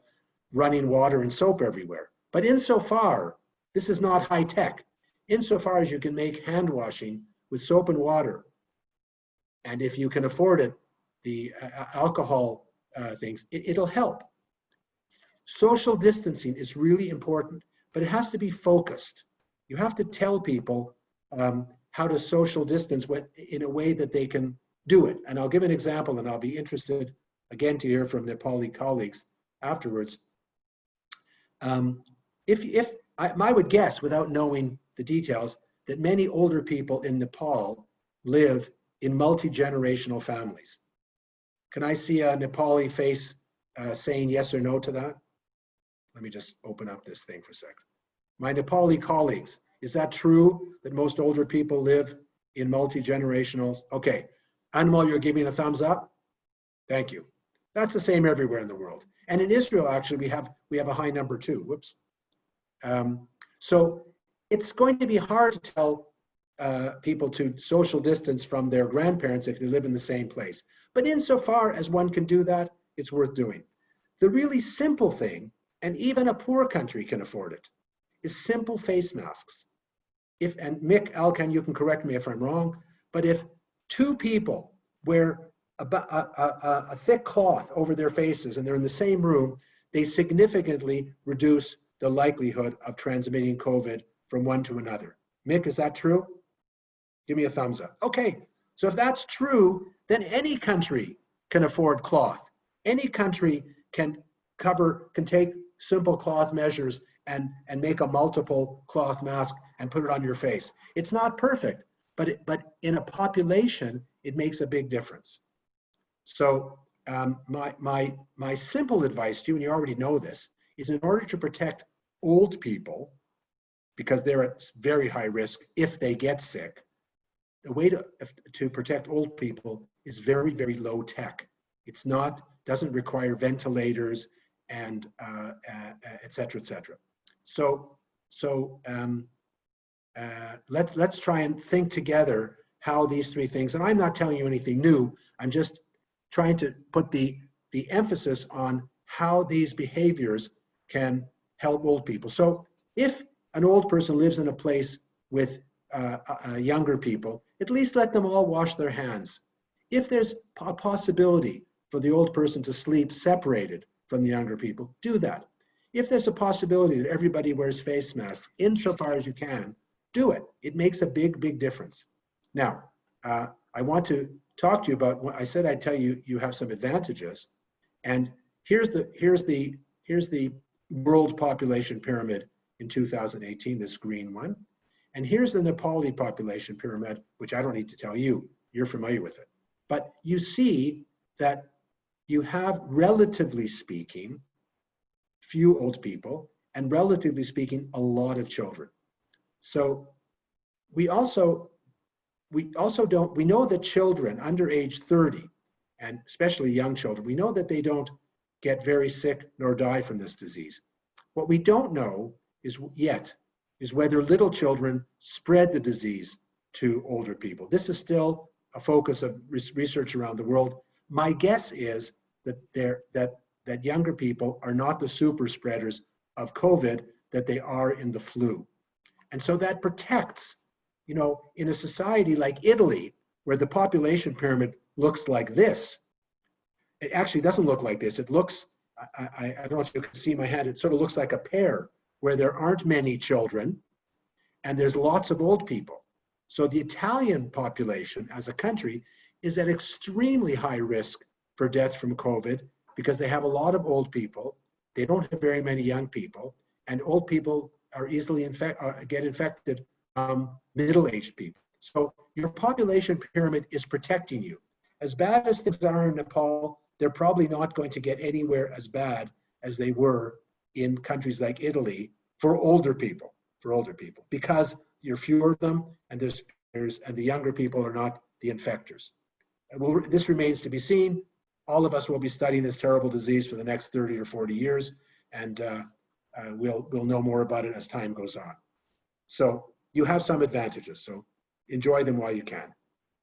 S3: running water and soap everywhere. But insofar, this is not high tech. Insofar as you can make hand washing with soap and water, and if you can afford it, the alcohol things, it'll help. Social distancing is really important, but it has to be focused. You have to tell people how to social distance in a way that they can do it. And I'll give an example, and I'll be interested again to hear from Nepali colleagues afterwards. I would guess, without knowing the details, that many older people in Nepal live in multi-generational families. Can I see a Nepali face saying yes or no to that? Let me just open up this thing for a second. My Nepali colleagues, is that true that most older people live in multi-generationals? Okay, Anmol, you're giving a thumbs up? Thank you. That's the same everywhere in the world. And in Israel, actually, we have a high number too. Whoops. So it's going to be hard to tell people to social distance from their grandparents if they live in the same place. But insofar as one can do that, it's worth doing. The really simple thing, and even a poor country can afford it, is simple face masks. And Mick, Alkan, you can correct me if I'm wrong, but if two people wear a thick cloth over their faces and they're in the same room, they significantly reduce the likelihood of transmitting COVID from one to another. Mick, is that true? Give me a thumbs up. Okay, so if that's true, then any country can afford cloth. Any country can take simple cloth measures and make a multiple cloth mask and put it on your face. It's not perfect, but in a population, it makes a big difference. So my simple advice to you, and you already know this, is in order to protect old people, because they're at very high risk if they get sick, the way to protect old people is very, very low tech. It's doesn't require ventilators and et cetera, et cetera. So let's try and think together how these three things, and I'm not telling you anything new, I'm just trying to put the emphasis on how these behaviors can help old people. So if an old person lives in a place with younger people, at least let them all wash their hands. If there's a possibility for the old person to sleep separated from the younger people, do that. If there's a possibility that everybody wears face masks, insofar as you can, do it. It makes a big, big difference. Now, I want to talk to you about what I said. I'd tell you you have some advantages, and here's the world population pyramid in 2018, this green one, and here's the Nepali population pyramid, which I don't need to tell you. You're familiar with it, but you see that you have, relatively speaking, few old people, and relatively speaking, a lot of children. So we know that children under age 30, and especially young children, we know that they don't get very sick nor die from this disease. What we don't know is whether little children spread the disease to older people. This is still a focus of research around the world. My guess is that younger people are not the super spreaders of COVID that they are in the flu. And so that protects, in a society like Italy, where the population pyramid looks like this. It actually doesn't look like this. It looks, I don't know if you can see my hand, it sort of looks like a pear, where there aren't many children and there's lots of old people. So the Italian population as a country is at extremely high risk for death from COVID because they have a lot of old people. They don't have very many young people, and old people are easily get infected middle-aged people. So your population pyramid is protecting you. As bad as things are in Nepal, they're probably not going to get anywhere as bad as they were in countries like Italy for older people, because you're fewer of them, and and the younger people are not the infectors. And this remains to be seen. All of us will be studying this terrible disease for the next 30 or 40 years, and we'll know more about it as time goes on. So you have some advantages, so enjoy them while you can.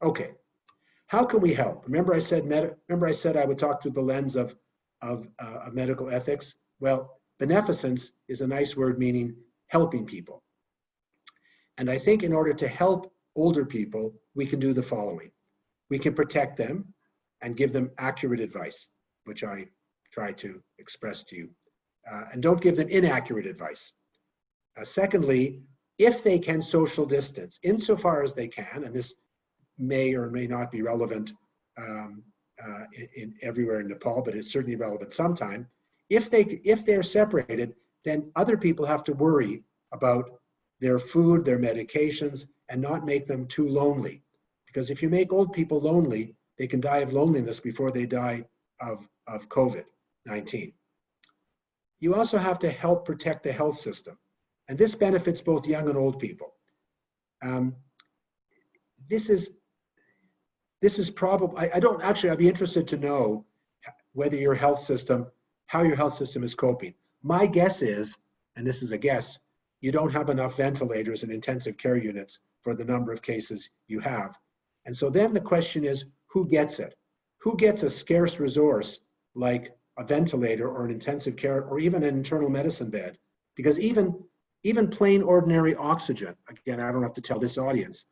S3: Okay, how can we help? Remember I said I would talk through the lens of medical ethics? Well, beneficence is a nice word meaning helping people. And I think in order to help older people, we can do the following. We can protect them and give them accurate advice, which I try to express to you. And don't give them inaccurate advice. Secondly, if they can social distance, insofar as they can, and this may or may not be relevant everywhere in Nepal, but it's certainly relevant sometime. If they're separated, then other people have to worry about their food, their medications, and not make them too lonely. Because if you make old people lonely, they can die of loneliness before they die of COVID-19. You also have to help protect the health system. And this benefits both young and old people. This is probably, I'd be interested to know whether your health system, how your health system is coping. My guess is, and this is a guess, you don't have enough ventilators and intensive care units for the number of cases you have. And so then the question is, who gets it? Who gets a scarce resource like a ventilator or an intensive care or even an internal medicine bed? Because even plain ordinary oxygen, again, I don't have to tell this audience,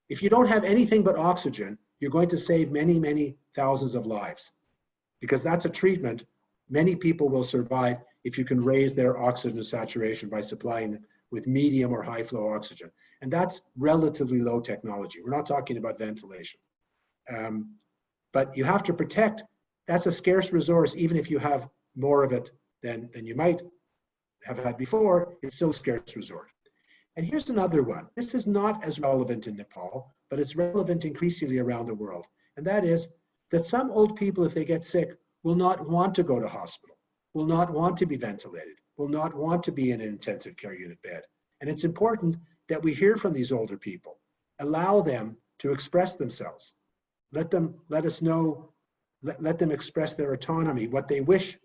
S3: if you don't have anything but oxygen, you're going to save many, many thousands of lives, because that's a treatment many people will survive if you can raise their oxygen saturation by supplying them with medium or high flow oxygen. And that's relatively low technology. We're not talking about ventilation. But you have to protect, that's a scarce resource, even if you have more of it than you might have had before, it's still a scarce resource. And here's another one. This is not as relevant in Nepal, but it's relevant increasingly around the world. And that is that some old people, if they get sick, will not want to go to hospital, will not want to be ventilated, will not want to be in an intensive care unit bed. And it's important that we hear from these older people, allow them to express themselves. Let us know, let them express their autonomy, what they wish.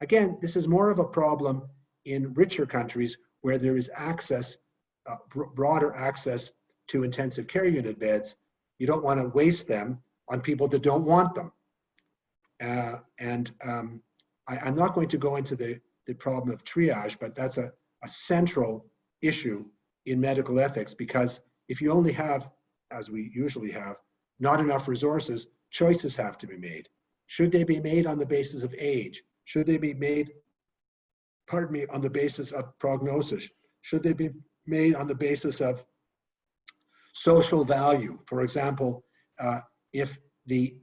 S3: Again, this is more of a problem in richer countries where there is access, broader access to intensive care unit beds. You don't want to waste them on people that don't want them. I'm not going to go into the problem of triage, but that's a central issue in medical ethics, because if you only have, as we usually have, not enough resources, choices have to be made. Should they be made on the basis of age? Should they be made, on the basis of prognosis? Should they be made on the basis of social value? For example, if the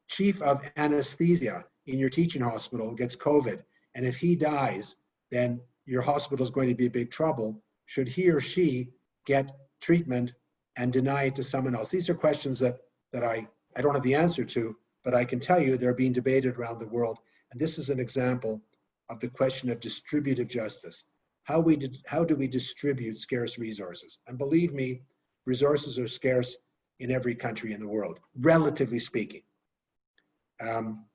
S3: chief of anesthesia in your teaching hospital gets COVID, and if he dies, then your hospital is going to be in big trouble. Should he or she get treatment and deny it to someone else? These are questions that I don't have the answer to, but I can tell you they're being debated around the world. And this is an example of the question of distributive justice. How do we distribute scarce resources? And believe me, resources are scarce in every country in the world, relatively speaking. And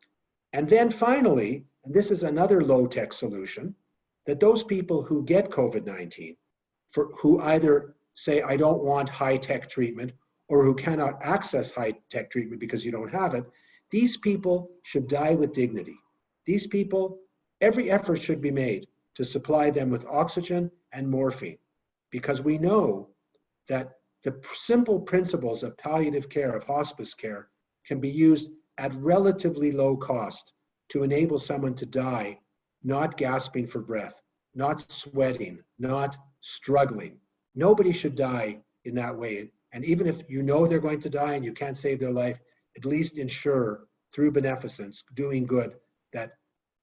S3: then finally, and this is another low-tech solution, that those people who get COVID-19, who either say, I don't want high-tech treatment, or who cannot access high-tech treatment because you don't have it, these people should die with dignity. These people, every effort should be made to supply them with oxygen and morphine, because we know that the simple principles of palliative care, of hospice care, can be used at relatively low cost to enable someone to die not gasping for breath, not sweating, not struggling. Nobody should die in that way. And even if you know they're going to die and you can't save their life, at least ensure through beneficence, doing good, that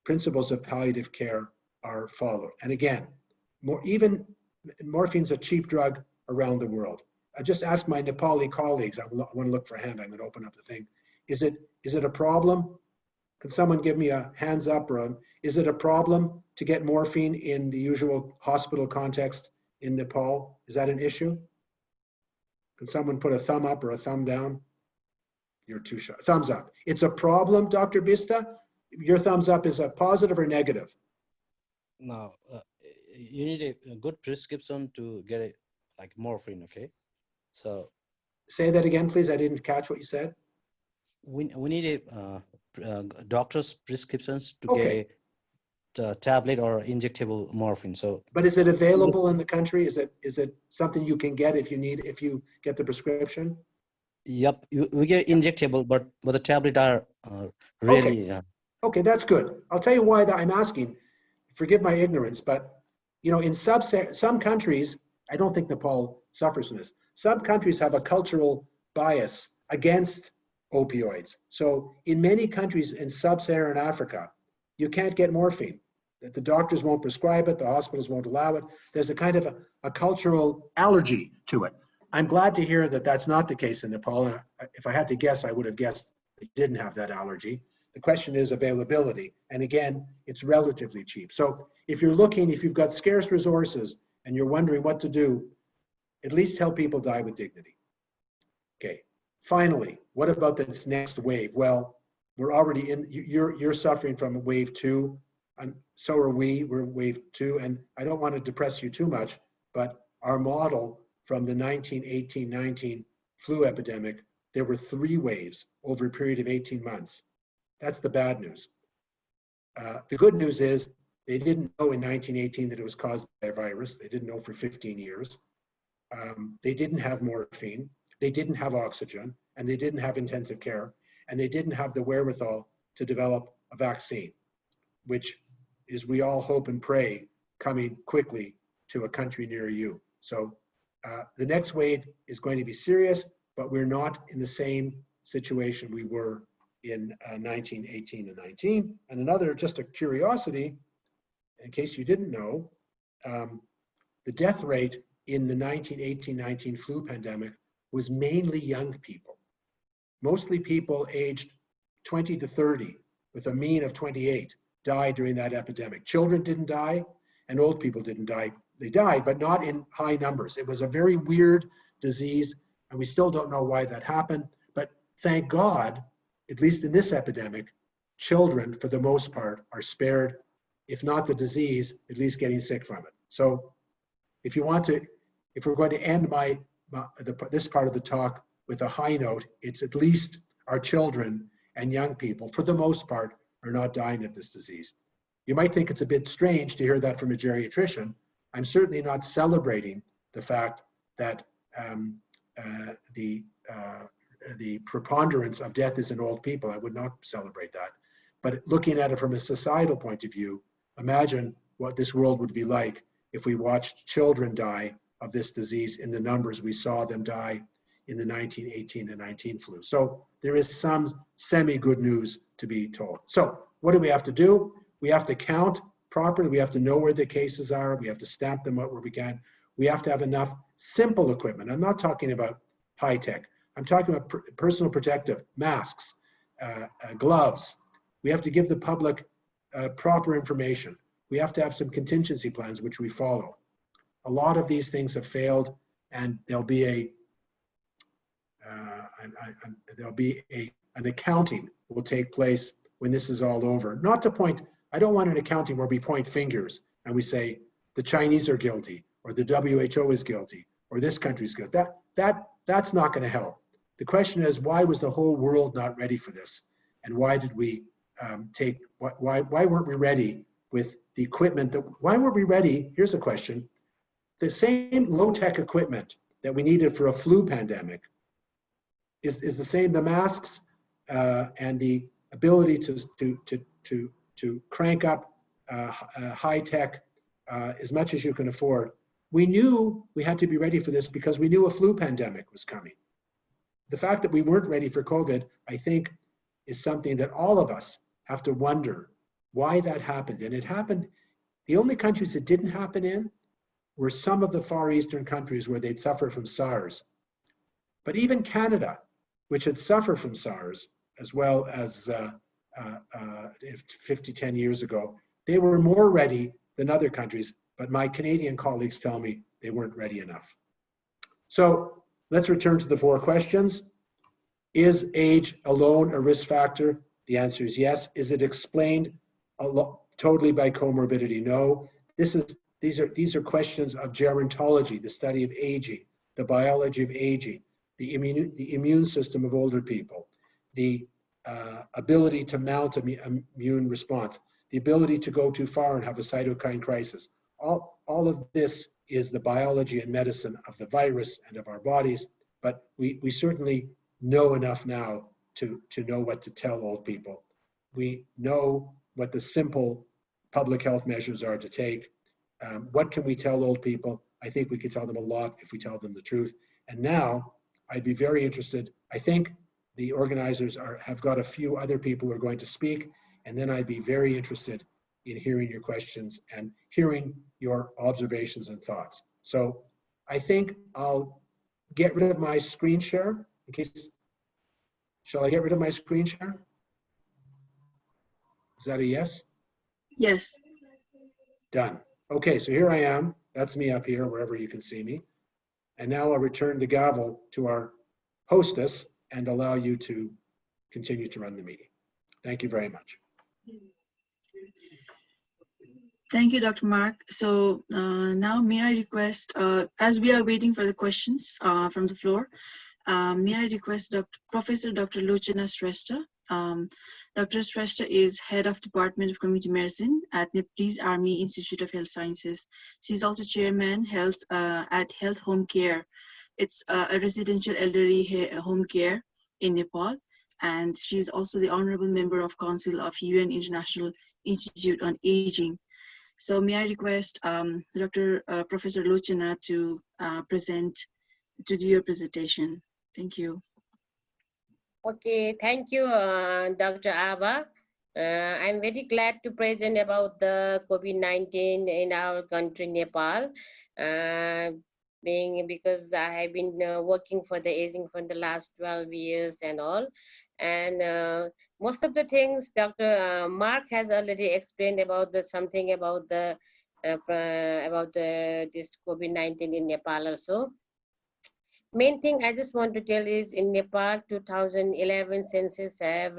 S3: principles of palliative care are followed. And again, even morphine's a cheap drug around the world. I just asked my Nepali colleagues, I want to look for a hand, I'm going to open up the thing. Is it a problem? Can someone give me a hands up? Is it a problem to get morphine in the usual hospital context in Nepal? Is that an issue? Can someone put a thumb up or a thumb down? You're too shy. Thumbs up. It's a problem, Dr. Bista? Your thumbs up is a positive or negative?
S7: No, you need a good prescription to get it, like morphine, okay? So.
S3: Say that again, please. I didn't catch what you said.
S7: We need a doctor's prescriptions to
S3: Okay.
S7: get a tablet or injectable morphine. So.
S3: But is it available in the country? Is it something you can get if you get the prescription?
S7: Yep, we get injectable, but the tablet are really.
S3: Okay. Okay, that's good. I'll tell you why that I'm asking. Forgive my ignorance, but in some countries, I don't think Nepal suffers from this. Some countries have a cultural bias against opioids. So in many countries in sub-Saharan Africa, you can't get morphine. The doctors won't prescribe it, the hospitals won't allow it. There's a kind of a cultural allergy to it. I'm glad to hear that that's not the case in Nepal. And if I had to guess, I would have guessed they didn't have that allergy. The question is availability. And again, it's relatively cheap. So if you're looking, if you've got scarce resources and you're wondering what to do, at least help people die with dignity. Okay. Finally, what about this next wave? Well, we're already in, you're suffering from wave 2, and so are we, we're wave 2, and I don't want to depress you too much, but our model from the 1918-19 flu epidemic, there were 3 waves over a period of 18 months. That's the bad news. The good news is they didn't know in 1918 that it was caused by a virus. They didn't know for 15 years. They didn't have morphine. They didn't have oxygen, and they didn't have intensive care, and they didn't have the wherewithal to develop a vaccine, which is, we all hope and pray, coming quickly to a country near you. So the next wave is going to be serious, but we're not in the same situation we were in 1918 and 19. And another, just a curiosity, in case you didn't know, the death rate in the 1918-19 flu pandemic was mainly young people, mostly people aged 20 to 30, with a mean of 28, died during that epidemic. Children didn't die, and old people didn't die. They died, but not in high numbers. It was a very weird disease, and we still don't know why that happened. But thank God, at least in this epidemic, children, for the most part, are spared, if not the disease, at least getting sick from it. So if you want to, if we're going to end this part of the talk with a high note, it's at least our children and young people, for the most part, are not dying of this disease. You might think it's a bit strange to hear that from a geriatrician. I'm certainly not celebrating the fact that the preponderance of death is in old people. I would not celebrate that. But looking at it from a societal point of view, imagine what this world would be like if we watched children die of this disease in the numbers we saw them die in the 1918 and 19 flu. So there is some semi-good news to be told. So what do we have to do? We have to count properly. We have to know where the cases are. We have to stamp them out where we can. We have to have enough simple equipment. I'm not talking about high tech. I'm talking about personal protective, masks, gloves. We have to give the public proper information. We have to have some contingency plans, which we follow. A lot of these things have failed, and there'll be an accounting will take place when this is all over. Not to point, I don't want an accounting where we point fingers and we say the Chinese are guilty, or the WHO is guilty, or this country's guilty. That's not going to help. The question is, why was the whole world not ready for this? And why did we why weren't we ready with the equipment why weren't we ready? Here's a question. The same low-tech equipment that we needed for a flu pandemic is the same, the masks and the ability to crank up high-tech as much as you can afford. We knew we had to be ready for this because we knew a flu pandemic was coming. The fact that we weren't ready for COVID, I think, is something that all of us have to wonder why that happened. And it happened, the only countries it didn't happen in were some of the Far Eastern countries where they'd suffered from SARS. But even Canada, which had suffered from SARS, as well as 10 years ago, they were more ready than other countries, but my Canadian colleagues tell me they weren't ready enough. So let's return to the 4 questions. Is age alone a risk factor? The answer is yes. Is it explained totally by comorbidity? No. These are questions of gerontology, the study of aging, the biology of aging, the immune system of older people, the ability to mount immune response, the ability to go too far and have a cytokine crisis. All of this is the biology and medicine of the virus and of our bodies, but we certainly know enough now to know what to tell old people. We know what the simple public health measures are to take. What can we tell old people? I think we could tell them a lot if we tell them the truth. And now I'd be very interested. I think the organizers have got a few other people who are going to speak, and then I'd be very interested in hearing your questions and hearing your observations and thoughts. So I think I'll get rid of my screen share in case, shall I get rid of my screen share? Is that a yes?
S1: Yes.
S3: Done. Okay, so here I am. That's me up here, wherever you can see me. And now I'll return the gavel to our hostess and allow you to continue to run the meeting. Thank you very much.
S1: Thank you, Dr. Mark. So now may I request, as we are waiting for the questions from the floor, may I request Professor Dr. Lochana Shrestha. Dr. Shrestha is Head of Department of Community Medicine at Nepalese Army Institute of Health Sciences. She's also Chairman at Health Home Care. It's a residential elderly home care in Nepal. And she's also the Honorable Member of Council of UN International Institute on Aging. So may I request Professor Lochana to do your presentation. Thank you.
S5: Okay, thank you, Dr. Ava. I'm very glad to present about the COVID-19 in our country, Nepal, because I have been working for the aging for the last 12 years and all. And most of the things Dr. Mark has already explained about something about this COVID-19 in Nepal also. Main thing I just want to tell is in Nepal, 2011 census have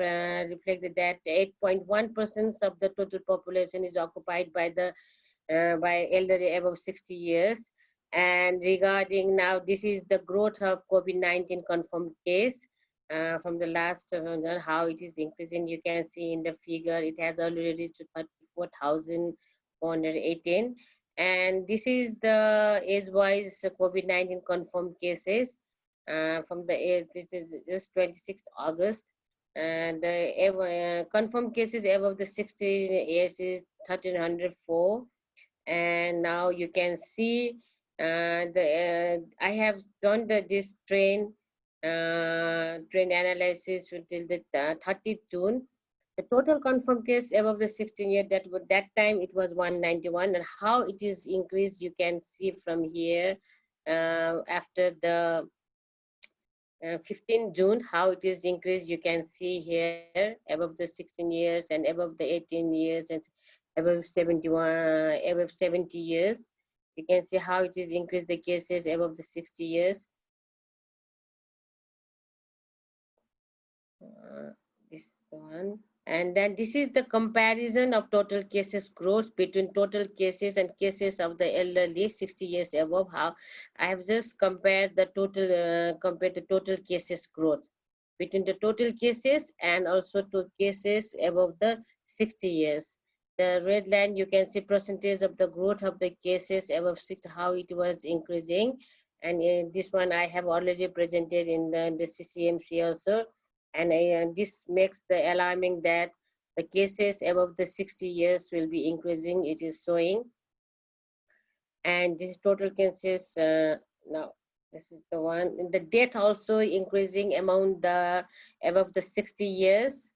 S5: reflected that 8.1% of the total population is occupied by elderly above 60 years. And regarding now, this is the growth of COVID-19 confirmed case from the last how it is increasing. You can see in the figure, it has already reached 34,418. And this is the age-wise COVID-19 confirmed cases from the age, this is 26th August. And the confirmed cases above the 60 years is 1,304. And now you can see I have done this train analysis until the 30th June. The total confirmed case above the 16 year, that time it was 191, and how it is increased you can see from here after the 15 June, how it is increased you can see here above the 16 years and above the 18 years and above 70 years. You can see how it is increased the cases above the 60 years. This one. And then this is the comparison of total cases growth between total cases and cases of the elderly 60 years above. How I have just compared the total cases growth between the total cases and also to cases above the 60 years. The red line, you can see percentage of the growth of the cases above 60, how it was increasing. And in this one I have already presented in the CCMC also. And this makes the alarming that the cases above the 60 years will be increasing, it is showing. And this total cases, now this is the one, the death also increasing among the above the 60 years.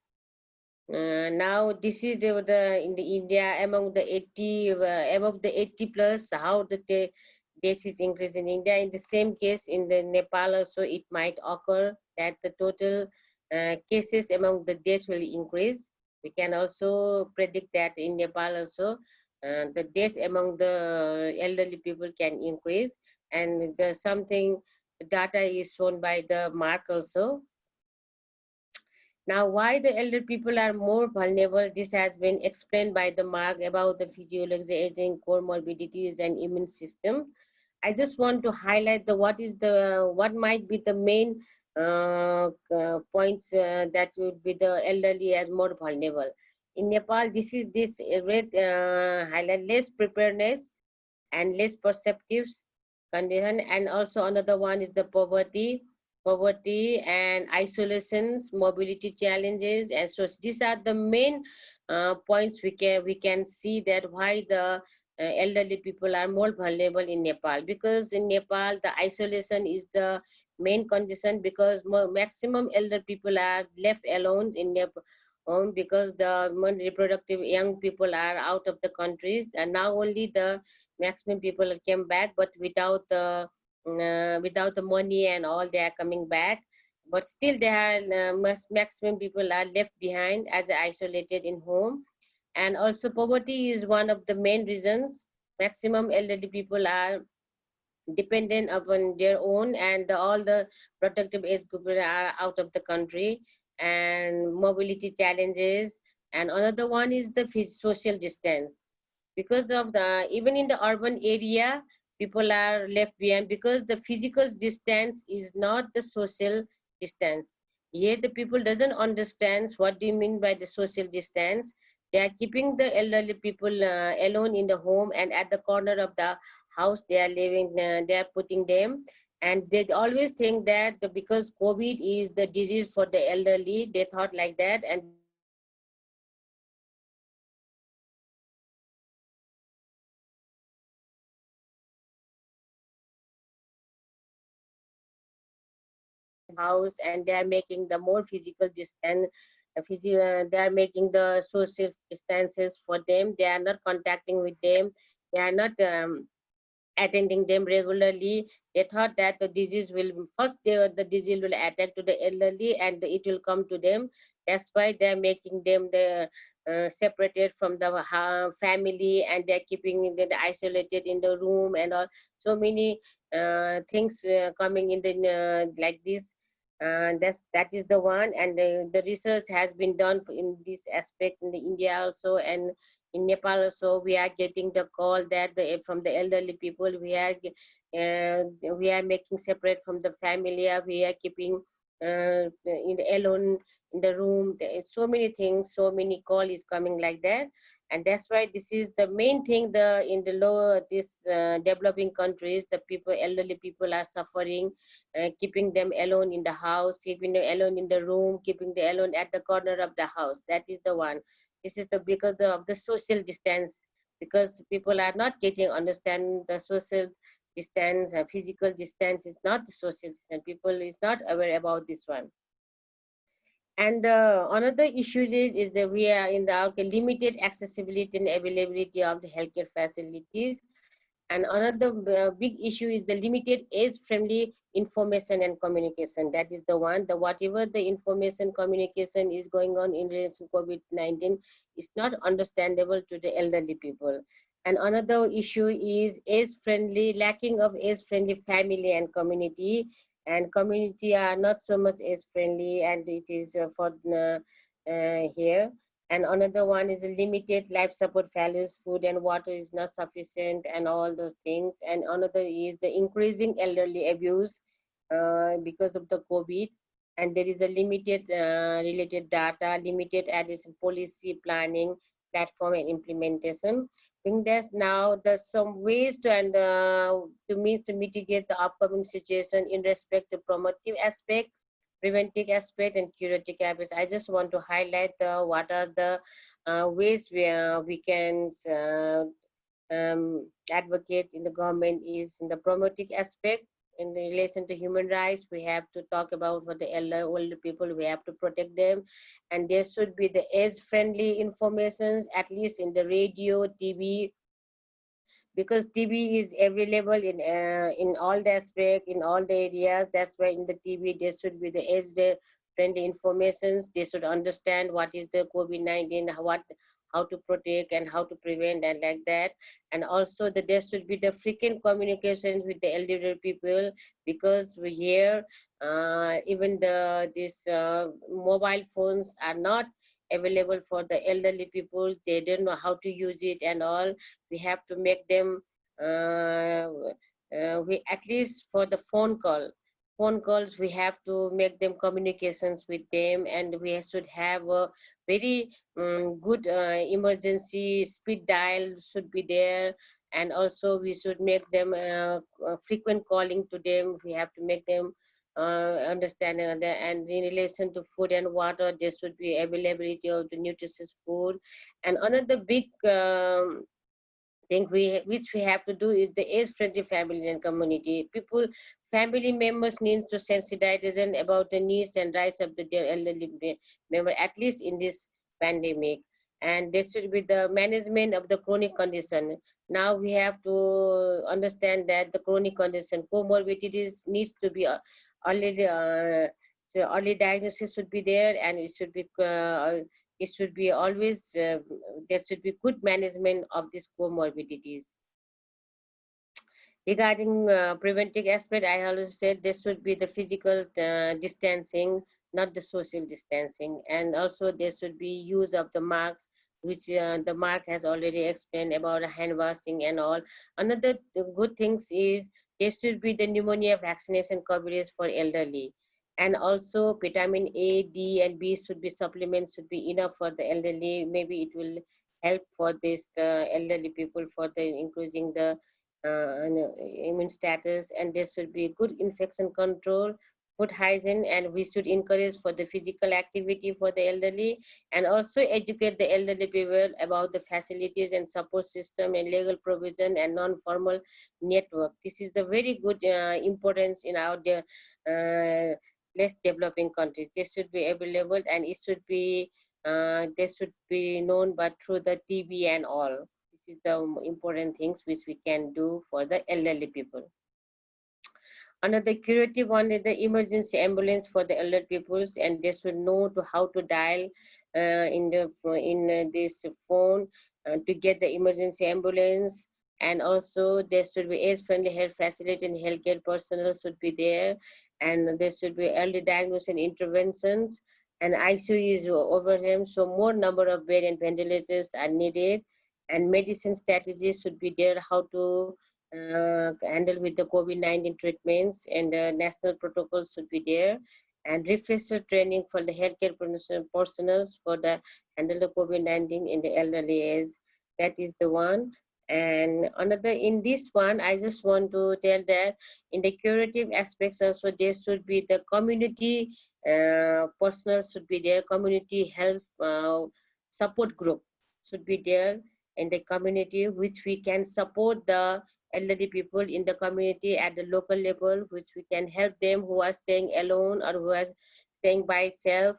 S5: Now this is in the India among the 80 above the 80 plus, how the death is increasing in India. In the same case in the Nepal also it might occur that the total cases among the death will increase. We can also predict that in Nepal also the death among the elderly people can increase, and the data is shown by the Mark also. Now, why the elder people are more vulnerable, this has been explained by the Mark about the physiology, aging, comorbidities, and immune system. I just want to highlight what might be the main points that would be the elderly as more vulnerable. In Nepal, this red highlight less preparedness and less perceptive condition, and also another one is the poverty and isolations, mobility challenges, and so these are the main points we can see that why the elderly people are more vulnerable in Nepal, because in Nepal the isolation is the main condition, because maximum elder people are left alone in their home because the reproductive young people are out of the countries, and now only the maximum people came back, but without the without the money and all, they are coming back. But still, they are maximum people are left behind as isolated in home. And also, poverty is one of the main reasons. Maximum elderly people are dependent upon their own, and all the protective age group are out of the country, and mobility challenges. And another one is the social distance, because of the, even in the urban area, people are left behind because the physical distance is not the social distance. Yet the people doesn't understand what do you mean by the social distance. They are keeping the elderly people alone in the home, and at the corner of the house they are living, they are putting them. And they always think that because COVID is the disease for the elderly, they thought like that. And because of the house, and they are making the more physical distance, they are making the social distances for them. They are not contacting with them. They are not attending them regularly. They thought that the disease will first, the disease will attack to the elderly and it will come to them. That's why they're making them the separated from the family, and they're keeping them isolated in the room and all. So many things coming in the like this. That is the one. And the research has been done in this aspect in the India also, and in Nepal also. We are getting the call that from the elderly people, we are making separate from the family, we are keeping in the alone in the room. There is so many things, so many call is coming like that. And that's why this is the main thing. The in the lower this developing countries, the people, elderly people are suffering, keeping them alone in the house, keeping them alone in the room, keeping them alone at the corner of the house. That is the one. This is the because of the social distance, because people are not getting understand the social distance. Physical distance is not the social distance. People is not aware about this one. And another issue is that we are in the limited accessibility and availability of the healthcare facilities. And another big issue is the limited age-friendly information and communication. That is the one. The whatever the information communication is going on in relation to COVID-19 is not understandable to the elderly people. And another issue is age-friendly, lacking of age-friendly family and community. And community are not so much age-friendly, and it is for here. And another one is a limited life support values, food and water is not sufficient, and all those things. And another is the increasing elderly abuse because of the COVID. And there is a limited related data, limited addition policy planning, platform and implementation. I think that now there's some ways to and to means to mitigate the upcoming situation in respect to promotive aspect, preventive aspect, and curative aspect. I just want to highlight what are the ways we can advocate in the government is in the promoting aspect. In the relation to human rights, we have to talk about for the older people, we have to protect them. And there should be the age-friendly informations, at least in the radio, TV, because TV is available in all the aspect, in all the areas. That's why in the TV there should be the age friendly informations. They should understand what is the COVID-19, how to protect and how to prevent and like that. And also there should be the frequent communications with the elderly people, because we hear even these mobile phones are not available for the elderly people. They don't know how to use it and all. We have to make them we at least for the phone calls we have to make them communications with them. And we should have a very good emergency speed dial should be there. And also we should make them frequent calling to them. We have to make them understanding of that. And in relation to food and water, there should be availability of the nutritious food. And another big thing which we have to do is the age-friendly family and community. People, family members need to sensitize them about the needs and rights of the elderly member, at least in this pandemic. and this should be the management of the chronic condition. Now we have to understand that the chronic condition, comorbidities needs to be already, so early diagnosis should be there, and it should be always, there should be good management of these comorbidities. Regarding preventive aspect, I always said there should be the physical distancing, not the social distancing, and also there should be use of the masks, which the mark has already explained about hand washing and all. Another good things is there should be the pneumonia vaccination coverage for elderly, and also vitamin A, D, and B should be supplements should be enough for the elderly. Maybe it will help for this elderly people for the increasing the immune status, and there should be good infection control, food hygiene, and we should encourage for the physical activity for the elderly, and also educate the elderly people about the facilities and support system and legal provision and non-formal network. This is the very good importance in our less developing countries. This should be available, and it should be they should be known but through the TV and all. This is the important things which we can do for the elderly people. Another curative one is the emergency ambulance for the elderly peoples, and they should know to how to dial in this phone to get the emergency ambulance. And also there should be age-friendly health facility and healthcare personnel should be there, and there should be early diagnosis and interventions. And ICU is overwhelmed, so more number of bed and ventilators are needed, and medicine strategies should be there, how to handle with the COVID-19 treatments, and the national protocols should be there, and refresher training for the healthcare personnel for the handle the COVID-19 in the elderly age. That is the one. And another in this one, I just want to tell that in the curative aspects also there should be the community personnel should be there, community health support group should be there in the community, which we can support the elderly people in the community at the local level, which we can help them who are staying alone or who are staying by self.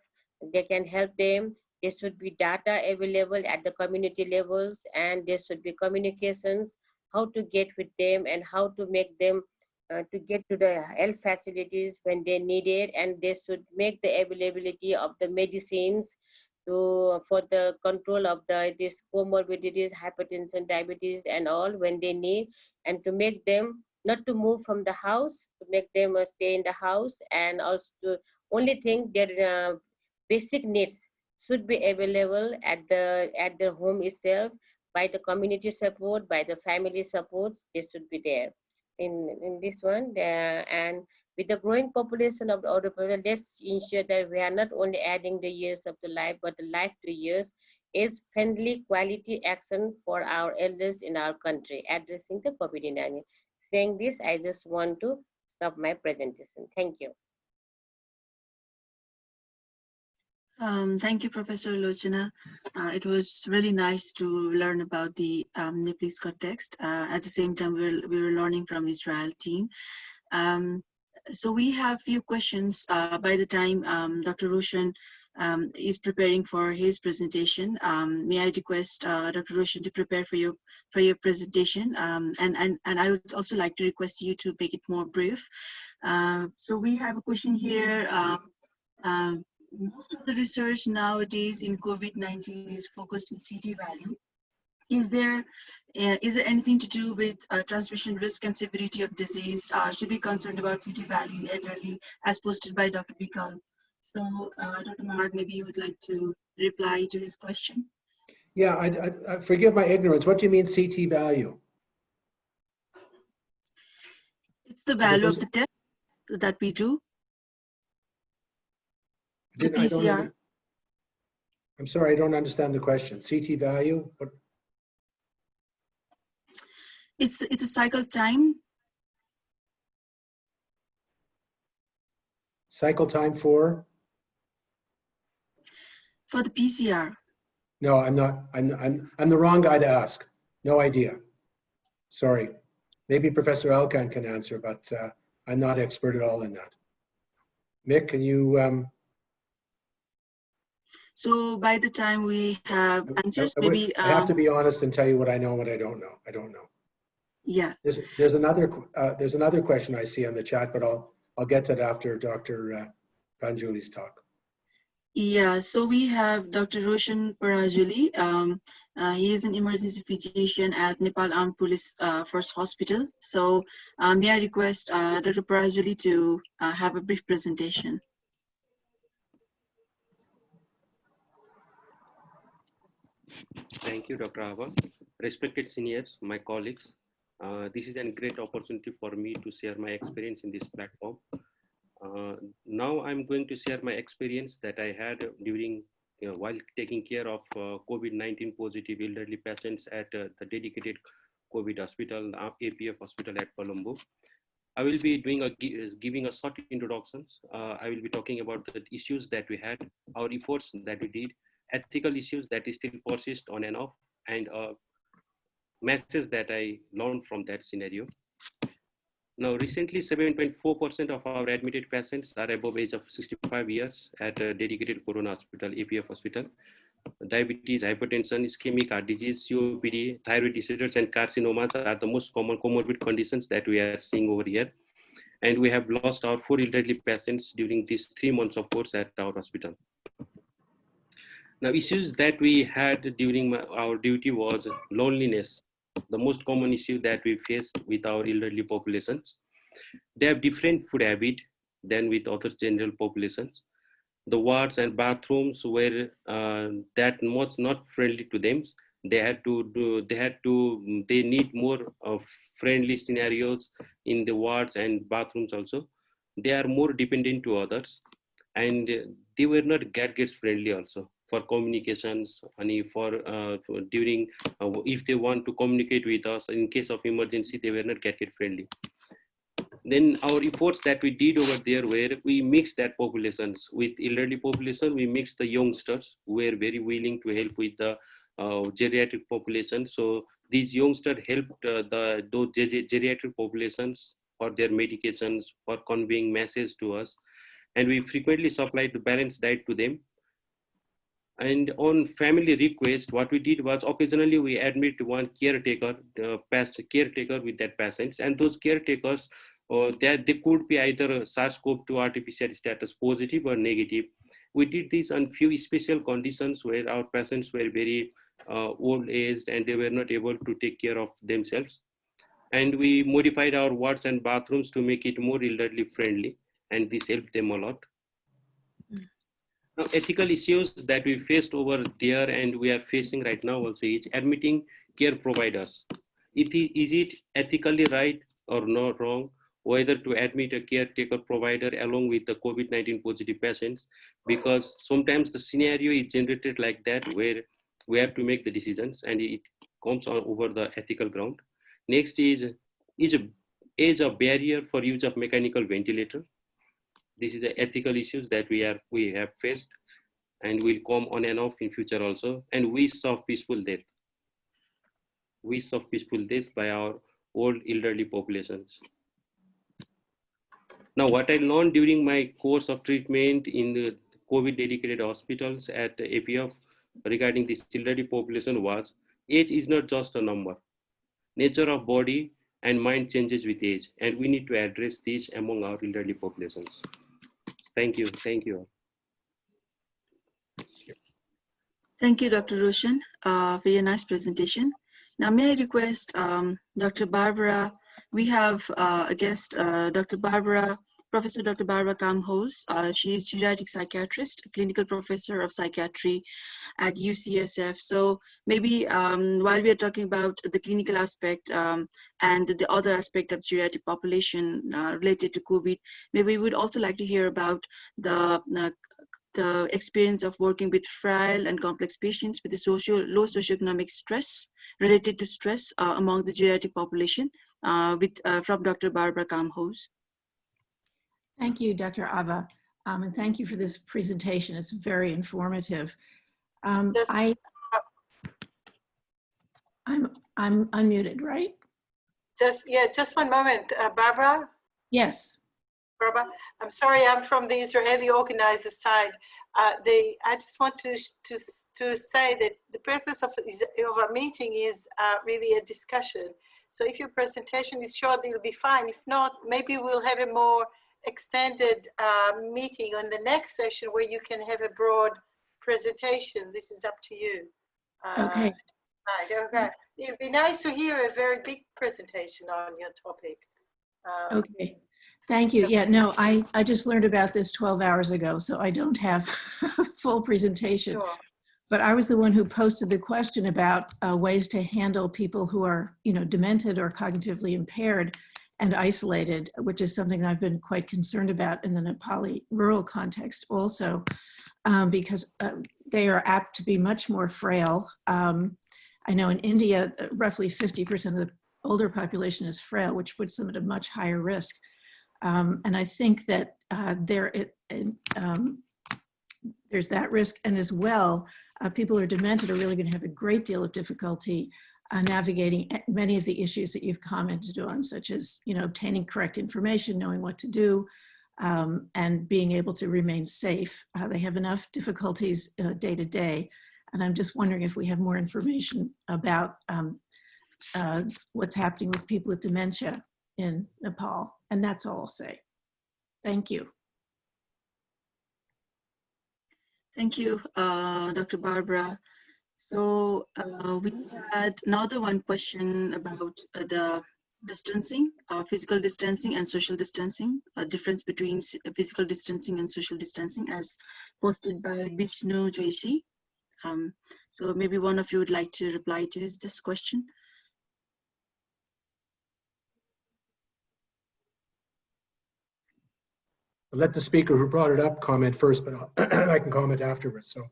S5: They can help them. There should be data available at the community levels, and there should be communications, how to get with them and how to make them to get to the health facilities when they need it, and they should make the availability of the medicines for the control of these comorbidities, hypertension, diabetes, and all when they need, and to make them not to move from the house, to make them stay in the house, and also to only thing their basic needs should be available at the home itself by the community support, by the family supports. They should be there in this one. And with the growing population of the older people, let's ensure that we are not only adding the years of the life, but the life to years is friendly quality action for our elders in our country, addressing the COVID-19. Saying this, I just want to stop my presentation. Thank you.
S1: Thank you, Professor Lochana. It was really nice to learn about the Nepalese context. At the same time, we were learning from Israel team. So we have few questions by the time Dr. Roshan is preparing for his presentation. May I request Dr. Roshan to prepare for your presentation, and I would also like to request you to make it more brief. So we have a question here. Most of the research nowadays in COVID-19 is focused on CT value. Is there anything to do with transmission risk and severity of disease? Should be concerned about CT value in elderly, as posted by Dr. Bikal. So, Dr. Mark, maybe you would like to reply to his question.
S3: Yeah, I forgive my ignorance. What do you mean CT value?
S1: It's the value of the test that we do. It's a PCR.
S3: I'm sorry, I don't understand the question. CT value? What?
S1: It's a cycle time.
S3: Cycle time for?
S1: For the PCR.
S3: No, I'm not. I'm the wrong guy to ask. No idea. Sorry. Maybe Professor Elkan can answer, but I'm not expert at all in that. Mick, can you?
S1: So by the time we have answers, maybe,
S3: I have to be honest and tell you what I know and what I don't know. I don't know.
S1: yeah.
S3: There's another question I see on the chat, but I'll get to it after Dr. Panjuli's talk.
S1: Yeah, so we have Dr. Roshan Parajuli. He is an emergency physician at Nepal Armed Police Force Hospital. So may I request Dr. Parajuli to have a brief presentation.
S2: Thank you, Dr. Ava. Respected seniors, my colleagues, this is a great opportunity for me to share my experience in this platform. Now I'm going to share my experience that I had during while taking care of COVID-19 positive elderly patients at the dedicated COVID hospital, APF hospital at Colombo. I will be giving a short introductions. I will be talking about the issues that we had, our efforts that we did, ethical issues that still persist on and off, and message that I learned from that scenario. Now, recently, 7.4% of our admitted patients are above age of 65 years at a dedicated Corona hospital, APF hospital. Diabetes, hypertension, ischemic heart disease, COPD, thyroid disorders, and carcinomas are the most common comorbid conditions that we are seeing over here. And we have lost our 4 elderly patients during these 3 months of course at our hospital. Now, issues that we had during our duty was loneliness, the most common issue that we faced with our elderly populations. They have different food habit than with other general populations. The wards and bathrooms were that much not friendly to them. They need more friendly scenarios in the wards and bathrooms also. They are more dependent to others, and they were not gadgets friendly also for communications, and during if they want to communicate with us in case of emergency, they were not gadget friendly. Then our efforts that we did over there where we mixed that populations with elderly population, we mixed the youngsters who were very willing to help with the geriatric population. So these youngsters helped those geriatric populations for their medications, for conveying message to us. And we frequently supplied the balanced diet to them. And on family request, what we did was occasionally we admit one caretaker, caretaker with that patients, and those caretakers, that they could be either SARS-CoV-2 RT-PCR status positive or negative. We did this on few special conditions where our patients were very old aged and they were not able to take care of themselves. And we modified our wards and bathrooms to make it more elderly friendly, and this helped them a lot. Now, ethical issues that we faced over there and we are facing right now also is admitting care providers. Is it ethically right or not wrong whether to admit a caretaker provider along with the COVID-19 positive patients? Because sometimes the scenario is generated like that where we have to make the decisions and it comes on over the ethical ground. Next is a barrier for use of mechanical ventilator. This is the ethical issues that we have faced and will come on and off in future also. And wish of peaceful death. Wish of peaceful death by our old elderly populations. Now, what I learned during my course of treatment in the COVID dedicated hospitals at APF regarding this elderly population was age is not just a number. Nature of body and mind changes with age, and we need to address this among our elderly populations. Thank you. Thank you.
S1: Thank you, Dr. Roshan, for your nice presentation. Now, may I request Dr. Barbara, we have a guest, Professor Dr. Barbara Kamhos. She is geriatric psychiatrist, clinical professor of psychiatry at UCSF. So maybe while we are talking about the clinical aspect and the other aspect of geriatric population related to COVID, maybe we would also like to hear about the experience of working with frail and complex patients with the low socioeconomic stress related to stress among the geriatric population from Dr. Barbara Kamhos.
S8: Thank you, Dr. Ava, and thank you for this presentation. It's very informative. I'm unmuted, right?
S4: Just one moment, Barbara.
S8: Yes.
S4: Prabha. I'm sorry, I'm from the Israeli organizer side. I just want to say that the purpose of our meeting is really a discussion. So if your presentation is short, it'll be fine. If not, maybe we'll have a more extended meeting on the next session where you can have a broad presentation. This is up to you.
S8: Okay.
S4: Okay. It'd be nice to hear a very big presentation on your topic.
S8: Okay. Thank you. Yeah, no, I just learned about this 12 hours ago, so I don't have a full presentation.
S4: Sure.
S8: But I was the one who posted the question about ways to handle people who are, demented or cognitively impaired and isolated, which is something I've been quite concerned about in the Nepali rural context also, because they are apt to be much more frail. I know in India, roughly 50% of the older population is frail, which puts them at a much higher risk. And I think that there's that risk. And as well, people who are demented are really going to have a great deal of difficulty navigating many of the issues that you've commented on, such as, obtaining correct information, knowing what to do, and being able to remain safe. They have enough difficulties day to day. And I'm just wondering if we have more information about what's happening with people with dementia in Nepal. And that's all I'll say. Thank you.
S1: Thank you, Dr. Barbara. So we had another one question about the distancing, physical distancing and social distancing, a difference between physical distancing and social distancing as posted by Vishnu Joshi. So maybe one of you would like to reply to this question.
S3: I'll let the speaker who brought it up comment first, but I can comment afterwards. So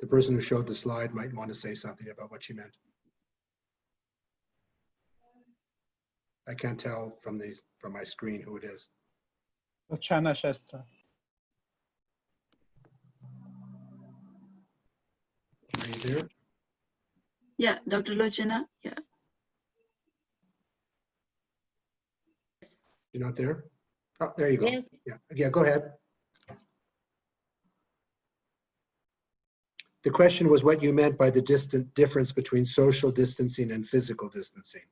S3: the person who showed the slide might want to say something about what she meant. I can't tell from my screen who it is.
S6: Lochana Shastra.
S3: Are you there?
S1: Yeah, Dr. Lochana, yeah.
S3: You're not there? Oh, there you go.
S5: Yes.
S3: Yeah, go ahead. The question was what you meant by the difference between social distancing and physical distancing.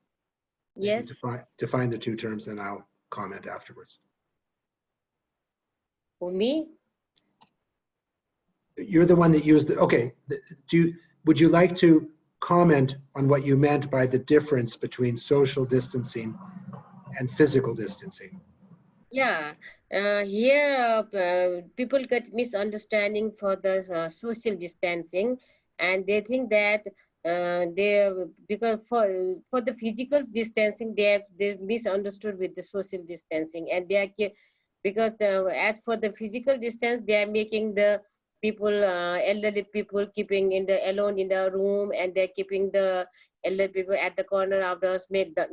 S5: Yes.
S3: Define the two terms, then I'll comment afterwards.
S5: For me?
S3: You're the one that used it. Okay. Would you like to comment on what you meant by the difference between social distancing and physical distancing?
S5: Yeah, here people get misunderstanding for the social distancing, and they think that because for the physical distancing they misunderstood with the social distancing, and they are because as for the physical distance they are making the people elderly people keeping alone in the room, and they're keeping the elderly people at the corner of the house,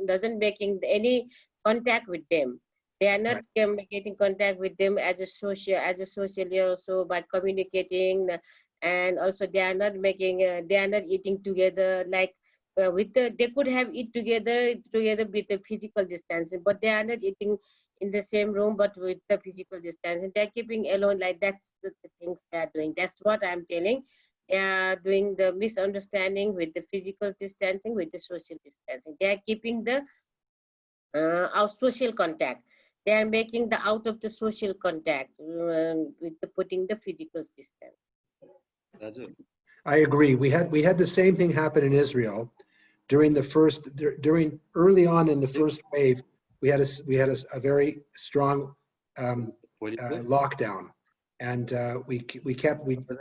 S5: doesn't making any contact with them. They are not getting contact with them as a socially also by communicating, and also they are not making they are not eating together like they could have eat together with the physical distancing, but they are not eating in the same room but with the physical distancing. They're keeping alone, like that's the things they are doing. That's what I'm telling. They are doing the misunderstanding with the physical distancing with the social distancing. They are keeping our social contact. They are making the out of the social contact with putting the physical distance.
S3: I agree. We had the same thing happen in Israel during early on in the first wave. We had a very strong lockdown, and we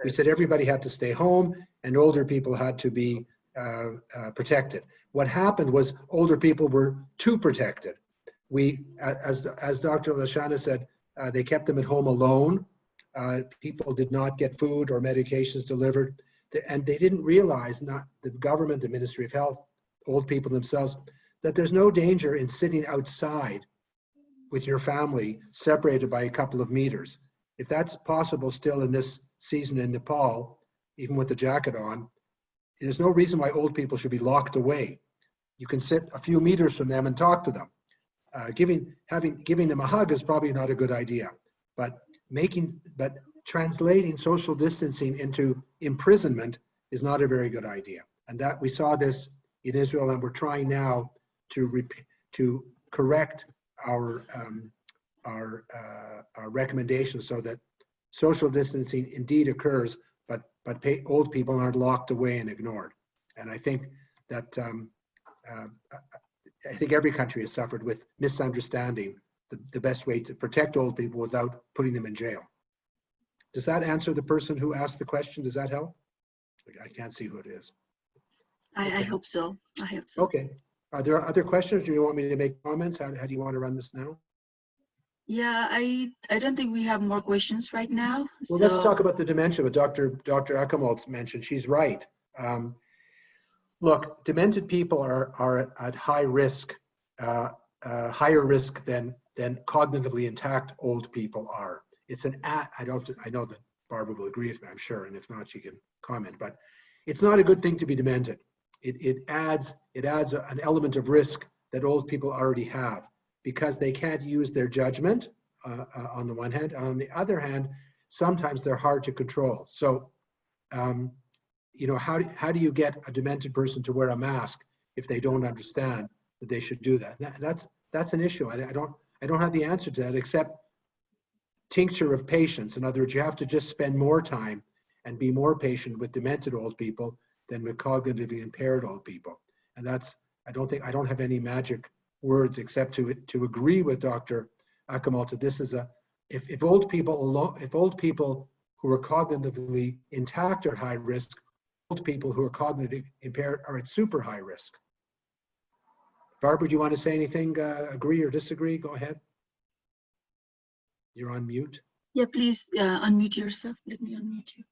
S3: said everybody had to stay home and older people had to be protected. What happened was older people were too protected. As Dr. Lochana said, they kept them at home alone. People did not get food or medications delivered, and they didn't realize, not the government, the Ministry of Health, old people themselves, that there's no danger in sitting outside with your family separated by a couple of meters. If that's possible still in this season in Nepal, even with the jacket on, there's no reason why old people should be locked away. You can sit a few meters from them and talk to them. giving them a hug is probably not a good idea, but translating social distancing into imprisonment is not a very good idea. And that we saw this in Israel, and we're trying now to correct our recommendations so that social distancing indeed occurs, but old people aren't locked away and ignored. And I think that I think every country has suffered with misunderstanding the best way to protect old people without putting them in jail. Does that answer the person who asked the question? Does that help? I can't see who it is.
S1: I hope so. I hope so.
S3: Okay. Are there other questions? Do you want me to make comments? How do you want to run this now?
S1: Yeah, I don't think we have more questions right now.
S3: Well, let's talk about the dementia. But Dr. Ackermaltz mentioned, she's right. Look, demented people are at high risk, higher risk than cognitively intact old people are. It's I know that Barbara will agree with me, I'm sure, and if not, she can comment. But it's not a good thing to be demented. It adds an element of risk that old people already have, because they can't use their judgment on the one hand, and on the other hand, sometimes they're hard to control. So, you know, how do you get a demented person to wear a mask if they don't understand that they should do that? That's an issue. I don't have the answer to that, except tincture of patience. In other words, you have to just spend more time and be more patient with demented old people than with cognitively impaired old people. And that's, I don't have any magic words except to agree with Dr. Ackermaltz that this is if old people who are cognitively intact are at high risk, old people who are cognitively impaired are at super high risk. Barbara, do you want to say anything, agree or disagree? Go ahead. You're on mute.
S1: Yeah, please unmute yourself. Let me unmute you.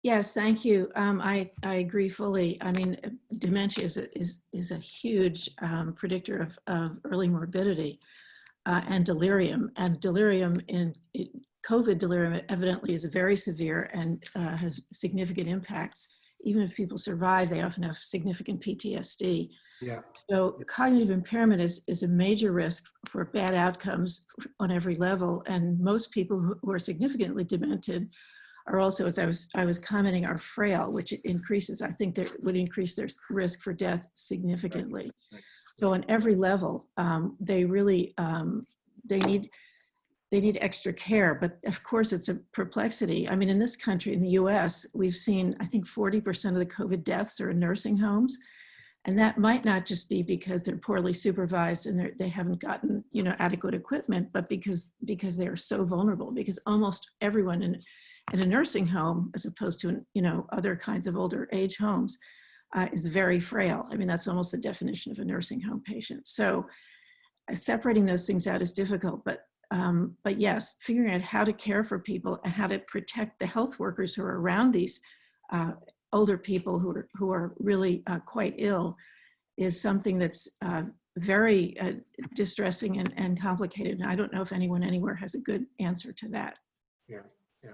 S8: Yes, thank you. I agree fully. I mean, dementia is a huge predictor of early morbidity and delirium. And delirium COVID delirium evidently is very severe and has significant impacts. Even if people survive, they often have significant PTSD.
S3: Yeah.
S8: So cognitive impairment is a major risk for bad outcomes on every level. And most people who are significantly demented are also, as I was commenting, are frail, which increases, I think that would increase their risk for death significantly.
S3: Right.
S8: So on every level, they really, they need extra care, but of course it's a perplexity. I mean, in this country, in the US, we've seen, I think 40% of the COVID deaths are in nursing homes. And that might not just be because they're poorly supervised and they haven't gotten, you know, adequate equipment, but because they are so vulnerable, because almost everyone in a nursing home, as opposed to, you know, other kinds of older age homes, is very frail. I mean, that's almost the definition of a nursing home patient. So separating those things out is difficult, but yes, figuring out how to care for people and how to protect the health workers who are around these older people who are really quite ill is something that's very distressing and complicated. And I don't know if anyone anywhere has a good answer to that.
S3: Yeah,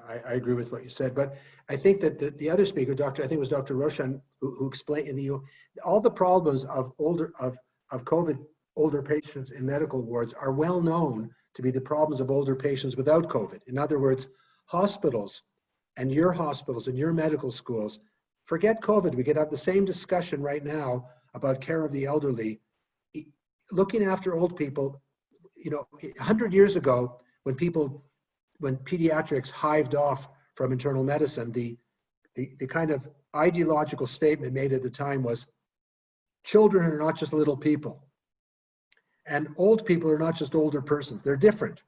S3: I agree with what you said, but I think that the other speaker, I think it was Dr. Roshan, who explained all the problems of COVID older patients in medical wards are well known to be the problems of older patients without COVID. In other words, hospitals and your medical schools, forget COVID. We could have the same discussion right now about care of the elderly. Looking after old people, you know, 100 years ago, when pediatrics hived off from internal medicine, the kind of ideological statement made at the time was, children are not just little people. And old people are not just older persons. They're different.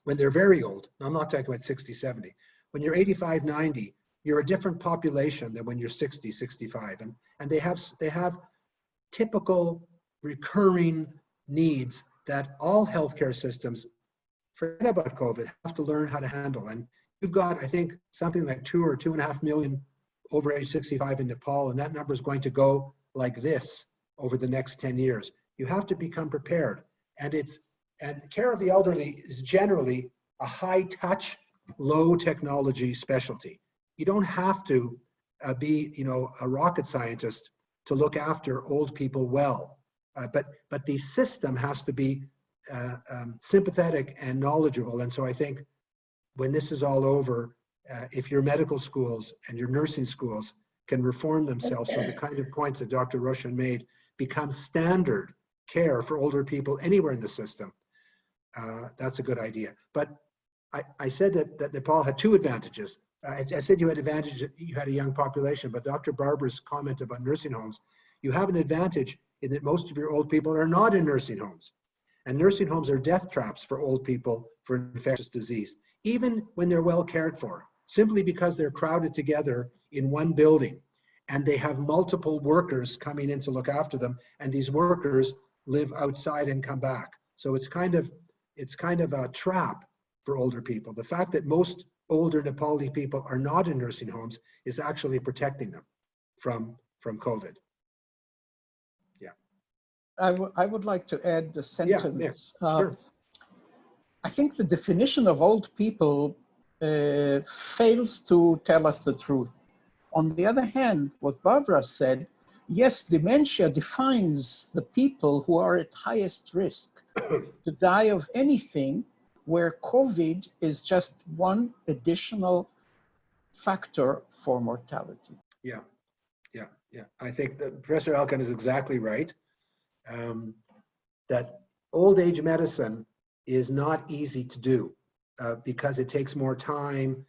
S3: When they're very old, I'm not talking about 60, 70. When you're 85, 90, you're a different population than when you're 60, 65. And they have typical recurring needs that all healthcare systems, forget about COVID, have to learn how to handle. And you've got, I think, something like 2 or 2.5 million over age 65 in Nepal, and that number is going to go like this over the next 10 years. You have to become prepared. And care of the elderly is generally a high touch, low technology specialty. You don't have to be, you know, a rocket scientist to look after old people well. But the system has to be sympathetic and knowledgeable. And so I think when this is all over, if your medical schools and your nursing schools can reform themselves so the kind of points that Dr. Roshan made become standard care for older people anywhere in the system, that's a good idea. But I said that Nepal had two advantages. I said you had advantage, you had a young population, but Dr. Barber's comment about nursing homes, you have an advantage in that most of your old people are not in nursing homes. And nursing homes are death traps for old people for infectious disease, even when they're well cared for, simply because they're crowded together in one building and they have multiple workers coming in to look after them, and these workers live outside and come back. So it's kind of a trap for older people. The fact that most older Nepali people are not in nursing homes is actually protecting them from COVID.
S6: I would like to add the sentence.
S3: Sure.
S6: I think the definition of old people fails to tell us the truth. On the other hand, what Barbara said, yes, dementia defines the people who are at highest risk to die of anything, where COVID is just one additional factor for mortality.
S3: Yeah. I think that Professor Alkan is exactly right. That old age medicine is not easy to do because it takes more time.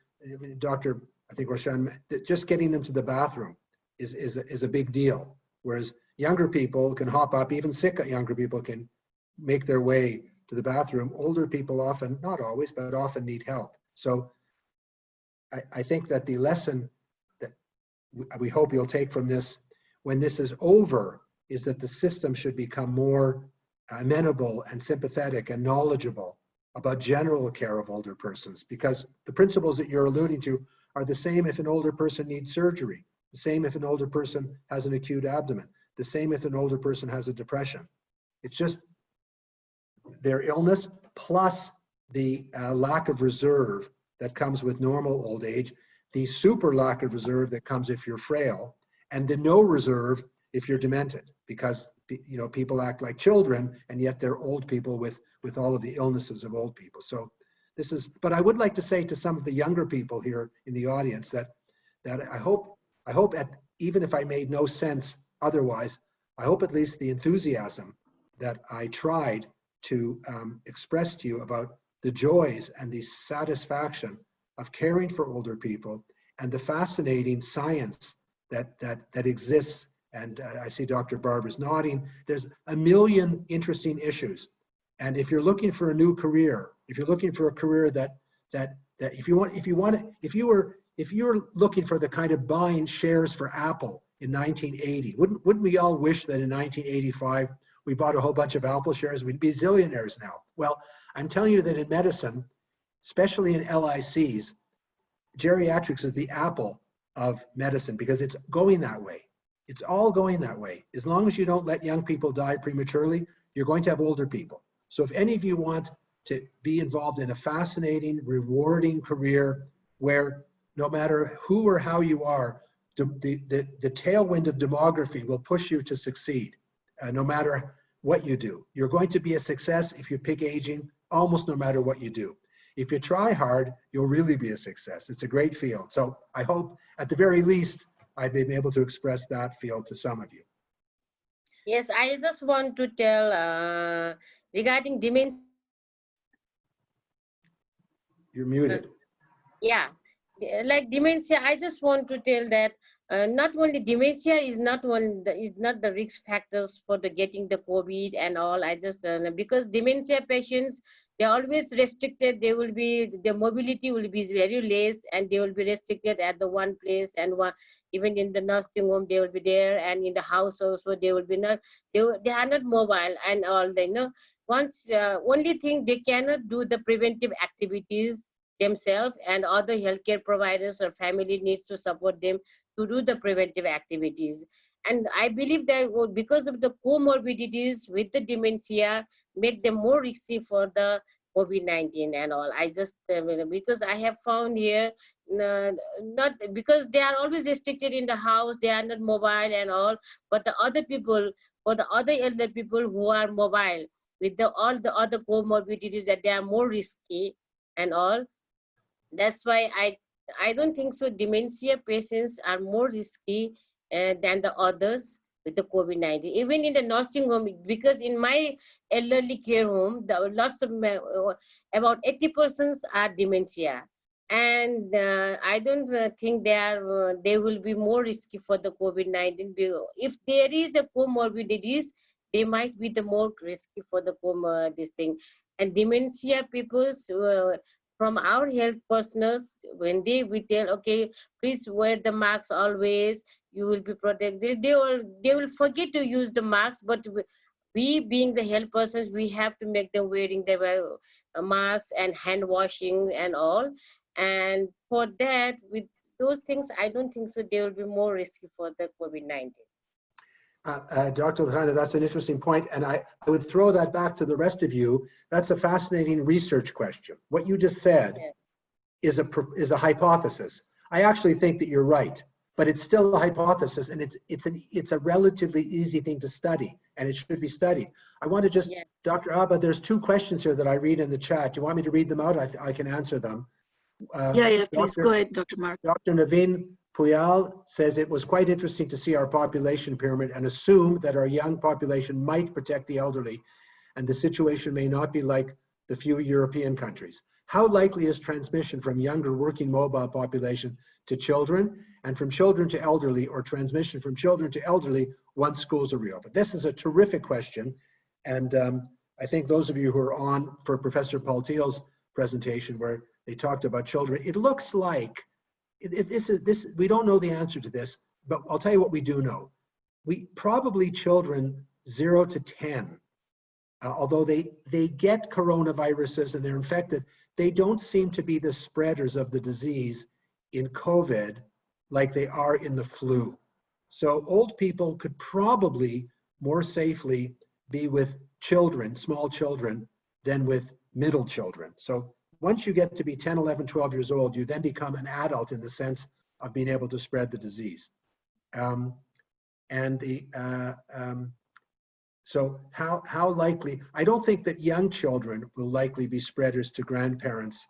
S3: Dr. I think Roshan, just getting them to the bathroom is a big deal. Whereas younger people can hop up, even sick younger people can make their way to the bathroom. Older people often, not always, but often need help. So I think that the lesson that we hope you'll take from this, when this is over, is that the system should become more amenable and sympathetic and knowledgeable about general care of older persons, because the principles that you're alluding to are the same if an older person needs surgery, the same if an older person has an acute abdomen, the same if an older person has a depression. It's just their illness plus the lack of reserve that comes with normal old age, the super lack of reserve that comes if you're frail, and the no reserve if you're demented, because people act like children and yet they're old people with all of the illnesses of old people. So this is, but I would like to say to some of the younger people here in the audience that I hope even if I made no sense otherwise, I hope at least the enthusiasm that I tried to express to you about the joys and the satisfaction of caring for older people and the fascinating science that exists. And I see Dr. Barber's nodding. There's a million interesting issues. And if you're looking for a new career, if you're looking for a career that if you were looking for the kind of buying shares for Apple in 1980, wouldn't we all wish that in 1985 we bought a whole bunch of Apple shares? We'd be zillionaires now. Well, I'm telling you that in medicine, especially in LICs, geriatrics is the Apple of medicine because it's going that way. It's all going that way. As long as you don't let young people die prematurely, you're going to have older people. So if any of you want to be involved in a fascinating, rewarding career where no matter who or how you are, the tailwind of demography will push you to succeed, no matter what you do. You're going to be a success if you pick aging, almost no matter what you do. If you try hard, you'll really be a success. It's a great field. So I hope, at the very least, I've been able to express that field to some of you.
S5: Yes, I just want to tell regarding dementia.
S3: You're muted.
S5: Yeah, like dementia, I just want to tell that not only dementia is not the risk factors for the getting the COVID and all. I just because dementia patients, they're always restricted. They will be, their mobility will be very less, and they will be restricted at the one place, and even in the nursing home they will be there, and in the house also they will be not. They are not mobile and all. They know once only thing they cannot do the preventive activities themselves, and other healthcare providers or family needs to support them to do the preventive activities. And I believe that because of the comorbidities with the dementia, make them more risky for the COVID-19 and all. I just, because I have found here, not because they are always restricted in the house, they are not mobile and all, but the other people for the other elder people who are mobile with all the other comorbidities, that they are more risky and all. That's why I don't think so. Dementia patients are more risky than the others with the COVID-19. Even in the nursing home, because in my elderly care home, the lots of about 80% are dementia, and I don't think they will be more risky for the COVID-19. If there is a comorbidities, they might be the more risky for the this thing. And dementia people's from our health personals, when we tell, okay, please wear the mask always, you will be protected, they will forget to use the mask. But we being the health persons, we have to make them wearing the masks and hand washing and all. And for that, with those things, I don't think so they will be more risky for the COVID-19.
S3: Dr. Lakhana, that's an interesting point, and I would throw that back to the rest of you. That's a fascinating research question. What you just said is a hypothesis. I actually think that you're right, but it's still a hypothesis, and it's a relatively easy thing to study, and it should be studied. I want to just, Dr. Abba, there's two questions here that I read in the chat. Do you want me to read them out? I can answer them.
S1: Please go ahead, Dr. Mark.
S3: Dr. Naveen Puyal says it was quite interesting to see our population pyramid and assume that our young population might protect the elderly, and the situation may not be like the few European countries. How likely is transmission from younger working mobile population to children, and from children to elderly, or transmission from children to elderly once schools are reopened? This is a terrific question, and I think those of you who are on for Professor Paul Thiel's presentation where they talked about children, it looks like we don't know the answer to this, but I'll tell you what we do know. We probably children 0 to 10, although they get coronaviruses and they're infected, they don't seem to be the spreaders of the disease in COVID like they are in the flu. So old people could probably more safely be with children, small children, than with middle children. So once you get to be 10, 11, 12 years old, you then become an adult in the sense of being able to spread the disease. So how likely, I don't think that young children will likely be spreaders to grandparents,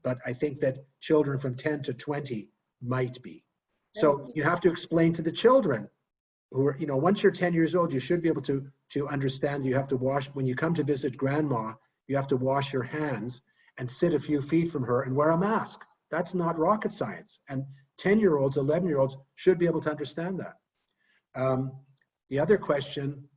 S3: but I think that children from 10 to 20 might be. So you have to explain to the children who are, once you're 10 years old, you should be able to understand you have to wash, when you come to visit grandma, you have to wash your hands and sit a few feet from her and wear a mask. That's not rocket science. And 10-year-olds, 11-year-olds should be able to understand that. The other question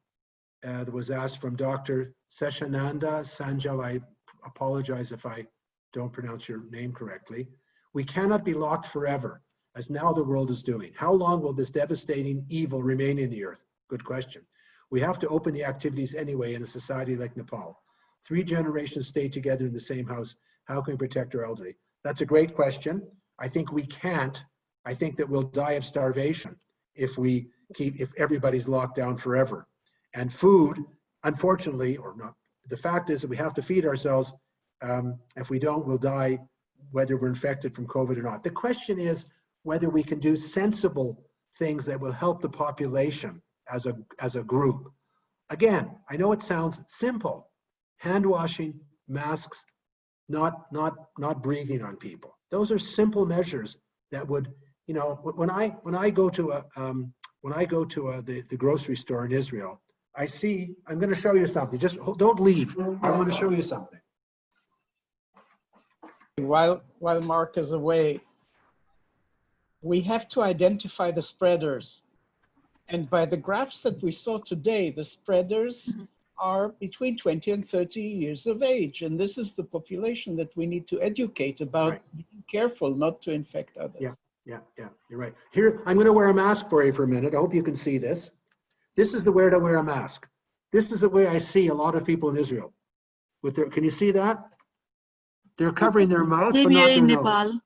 S3: that was asked from Dr. Seshananda Sanjal, I apologize if I don't pronounce your name correctly. We cannot be locked forever, as now the world is doing. How long will this devastating evil remain in the earth? Good question. We have to open the activities anyway in a society like Nepal. 3 generations stay together in the same house. How can we protect our elderly? That's a great question. I think we can't. I think that we'll die of starvation if everybody's locked down forever. And food, unfortunately, or not, the fact is that we have to feed ourselves. If we don't, we'll die whether we're infected from COVID or not. The question is whether we can do sensible things that will help the population as a group. Again, I know it sounds simple. Hand washing, masks, not breathing on people. Those are simple measures that would, when I go to the grocery store in Israel, I'm going to show you something. Just don't leave. I want to show you something.
S6: While Mark is away, we have to identify the spreaders. And by the graphs that we saw today, the spreaders are between 20 and 30 years of age. And this is the population that we need to educate about being careful not to infect others.
S3: Yeah, you're right. Here, I'm going to wear a mask for you for a minute. I hope you can see this. This is the way to wear a mask. This is the way I see a lot of people in Israel. Can you see that? They're covering their mouth, but not their nose.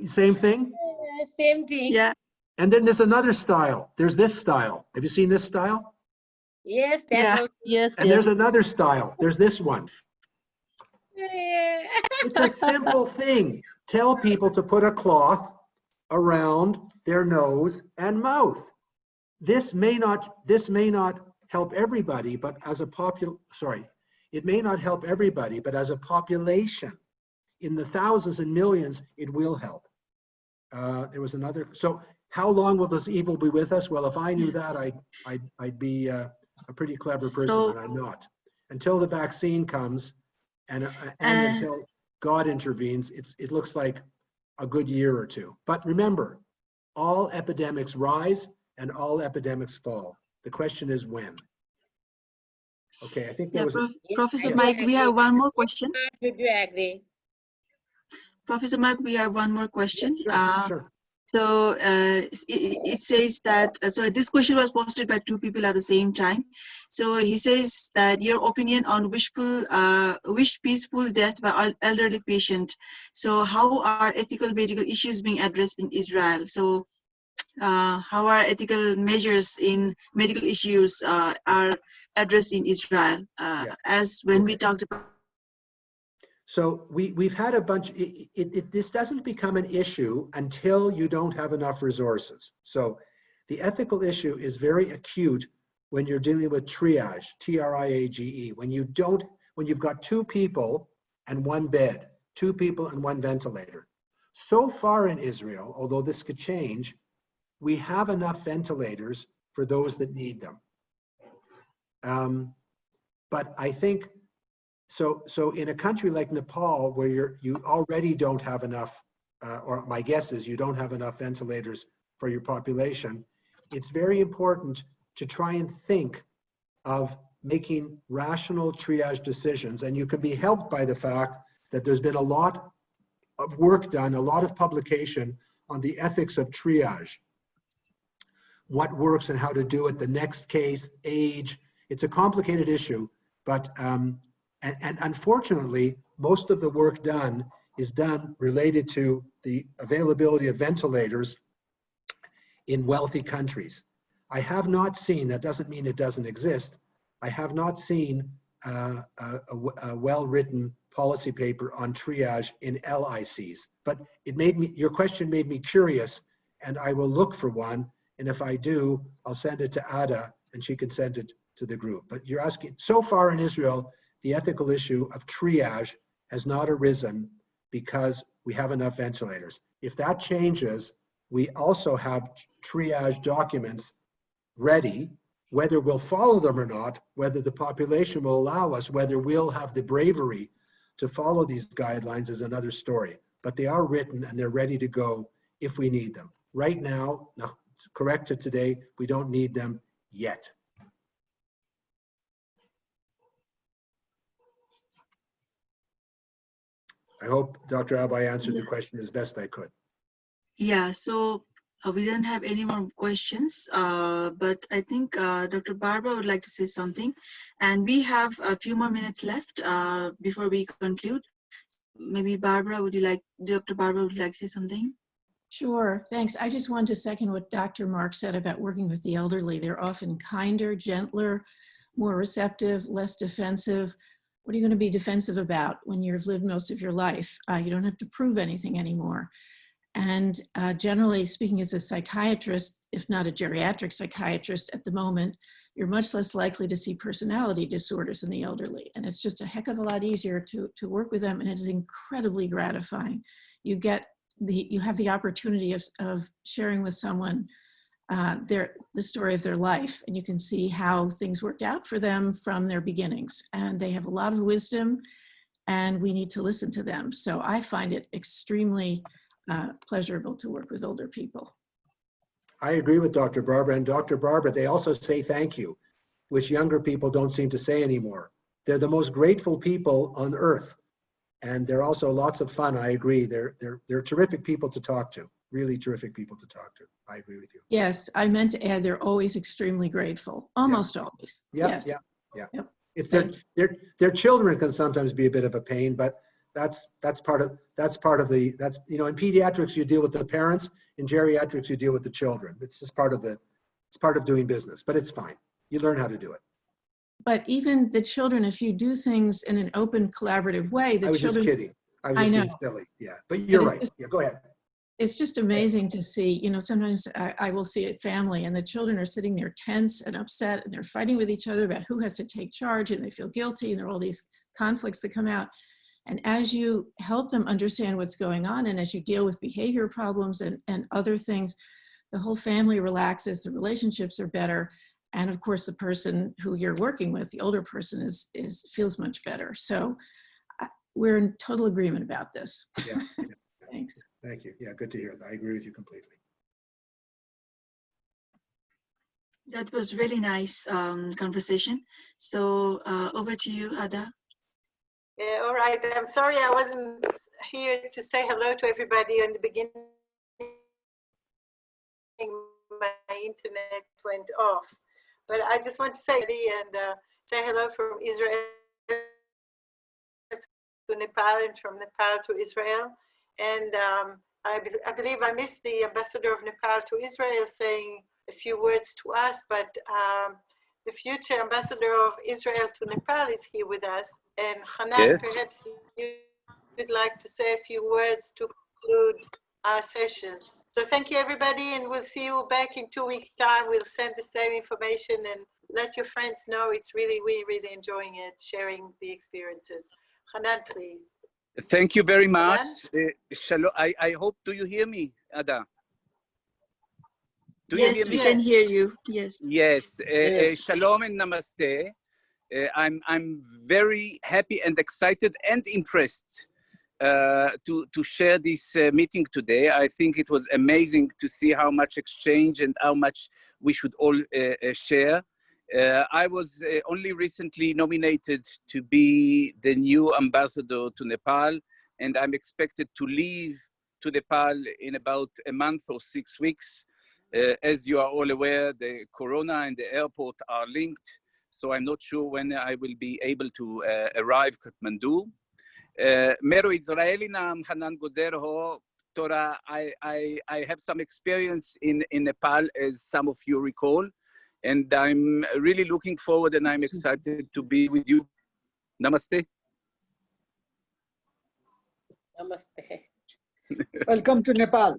S3: Same thing?
S5: Yeah, same thing.
S1: Yeah.
S3: And then there's another style. There's this style. Have you seen this style?
S5: Yes,
S8: Yes.
S3: And there's another style. There's this one.
S5: Yeah.
S3: It's a simple thing. Tell people to put a cloth around their nose and mouth. This may not help everybody, but as a it may not help everybody, but as a population, in the thousands and millions, it will help. There was another, so how long will this evil be with us? Well, if I knew that, I'd be a pretty clever person, and I'm not. Until the vaccine comes, and until God intervenes, it looks like a good year or two. But remember, all epidemics rise and all epidemics fall. The question is when. Okay, I think there was
S1: Professor
S3: yes.
S1: Mike, we have one more question.
S5: Would you agree?
S1: Professor Mike, we have one more question.
S3: Sure.
S1: So it says that, so this question was posted by two people at the same time. So he says that your opinion on wish peaceful death by elderly patient. So how are ethical medical issues being addressed in Israel? So how are ethical measures in medical issues are addressed in Israel? As when we talked about.
S3: So we've had a bunch, this doesn't become an issue until you don't have enough resources. So the ethical issue is very acute when you're dealing with triage, T-R-I-A-G-E, when you've got two people and one bed, two people and one ventilator. So far in Israel, although this could change, we have enough ventilators for those that need them. But I think, so in a country like Nepal, where you already don't have enough, or my guess is you don't have enough ventilators for your population, it's very important to try and think of making rational triage decisions. And you can be helped by the fact that there's been a lot of work done, a lot of publication on the ethics of triage. What works and how to do it, the next case, age. It's a complicated issue, but and unfortunately, most of the work done is done related to the availability of ventilators in wealthy countries. I have not seen, that doesn't mean it doesn't exist, I have not seen a well-written policy paper on triage in LICs, but your question made me curious, and I will look for one, and if I do, I'll send it to Ada, and she can send it to the group. But you're asking, so far in Israel, the ethical issue of triage has not arisen because we have enough ventilators. If that changes, we also have triage documents ready, whether we'll follow them or not, whether the population will allow us, whether we'll have the bravery to follow these guidelines is another story. But they are written and they're ready to go if we need them. Right now, no, correct to today, we don't need them yet. I hope, Dr. Abba, I answered the question as best I could.
S1: Yeah, so we don't have any more questions, but I think Dr. Barbara would like to say something. And we have a few more minutes left before we conclude. Maybe Dr. Barbara would like to say something?
S8: Sure, thanks. I just wanted to second what Dr. Mark said about working with the elderly. They're often kinder, gentler, more receptive, less defensive. What are you going to be defensive about when you've lived most of your life? You don't have to prove anything anymore. And generally speaking, as a psychiatrist, if not a geriatric psychiatrist at the moment, you're much less likely to see personality disorders in the elderly. And it's just a heck of a lot easier to work with them, and it is incredibly gratifying. You have the opportunity of sharing with someone the story of their life, and you can see how things worked out for them from their beginnings. And they have a lot of wisdom, and we need to listen to them. So I find it extremely pleasurable to work with older people.
S3: I agree with Dr. Barbara, and Dr. Barbara, they also say thank you, which younger people don't seem to say anymore. They're the most grateful people on earth, and they're also lots of fun. I agree. They're terrific people to talk to. Really terrific people to talk to. I agree with you.
S8: Yes, I meant to add they're always extremely grateful. Almost always.
S3: Yeah,
S8: yes.
S3: yeah.
S8: Yep.
S3: It's their children can sometimes be a bit of a pain, but that's part of the in pediatrics you deal with the parents, in geriatrics you deal with the children. It's just part of doing business, but it's fine. You learn how to do it.
S8: But even the children, if you do things in an open, collaborative way,
S3: I was just kidding. I was just being silly. Yeah, but you're right. Yeah, go ahead.
S8: it's just amazing to see, you know, sometimes I will see a family and the children are sitting there tense and upset and they're fighting with each other about who has to take charge and they feel guilty and there are all these conflicts that come out. And as you help them understand what's going on and as you deal with behavior problems and other things, the whole family relaxes, the relationships are better. And of course, the person who you're working with, the older person feels much better. So we're in total agreement about this.
S3: Yeah.
S8: Thanks.
S3: Thank you. Yeah, good to hear that. I agree with you completely.
S1: That was really nice conversation. So over to you, Ada.
S4: Yeah, all right. I'm sorry I wasn't here to say hello to everybody in the beginning. My internet went off. But I just want to say and say hello from Israel to Nepal and from Nepal to Israel. And I believe I missed the ambassador of Nepal to Israel saying a few words to us, but the future ambassador of Israel to Nepal is here with us. And Hanan,
S9: Yes.
S4: perhaps you would like to say a few words to conclude our session. So thank you, everybody, and we'll see you back in 2 weeks' time. We'll send the same information and let your friends know. It's really, we're really enjoying it, sharing the experiences. Hanan, please.
S9: Thank you very much.
S4: Hanan?
S9: Shalom. I hope, do you hear me, Ada? Do
S1: Yes,
S9: you hear
S1: we
S9: me?
S1: can hear you. Yes.
S9: Yes.
S6: Yes.
S9: Shalom and namaste. I'm very happy and excited and impressed to share this meeting today. I think it was amazing to see how much exchange and how much we should all share. I was only recently nominated to be the new ambassador to Nepal, and I'm expected to leave to Nepal in about a month or 6 weeks. As you are all aware, the corona and the airport are linked, so I'm not sure when I will be able to arrive Kathmandu. Mero Israeli nam Hanan Goder ho, Torah, I have some experience in Nepal, as some of you recall, and I'm really looking forward and I'm excited to be with you. Namaste.
S5: Namaste.
S10: Welcome to Nepal.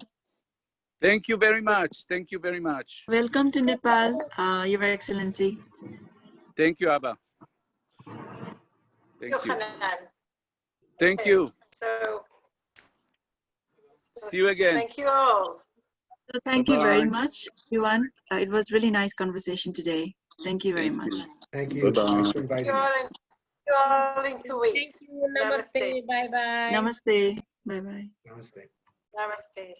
S9: Thank you very much. Thank you very much.
S1: Welcome to Nepal, Your Excellency.
S9: Thank you, Abba. Thank you.
S4: Hanan.
S9: Thank
S4: Okay.
S9: you.
S4: So
S9: See you again.
S4: thank you all.
S1: So thank you very
S9: Bye-bye.
S1: much, everyone. It was really nice conversation today. Thank you very
S9: Thank
S1: much.
S9: you.
S3: Thank you.
S9: Bye-bye.
S3: Thanks for
S4: Thank
S3: inviting
S4: you
S3: me.
S4: all in 2
S5: Thank
S4: weeks.
S5: you. Namaste. Bye-bye.
S1: Namaste. Bye-bye.
S3: Namaste.
S4: Namaste.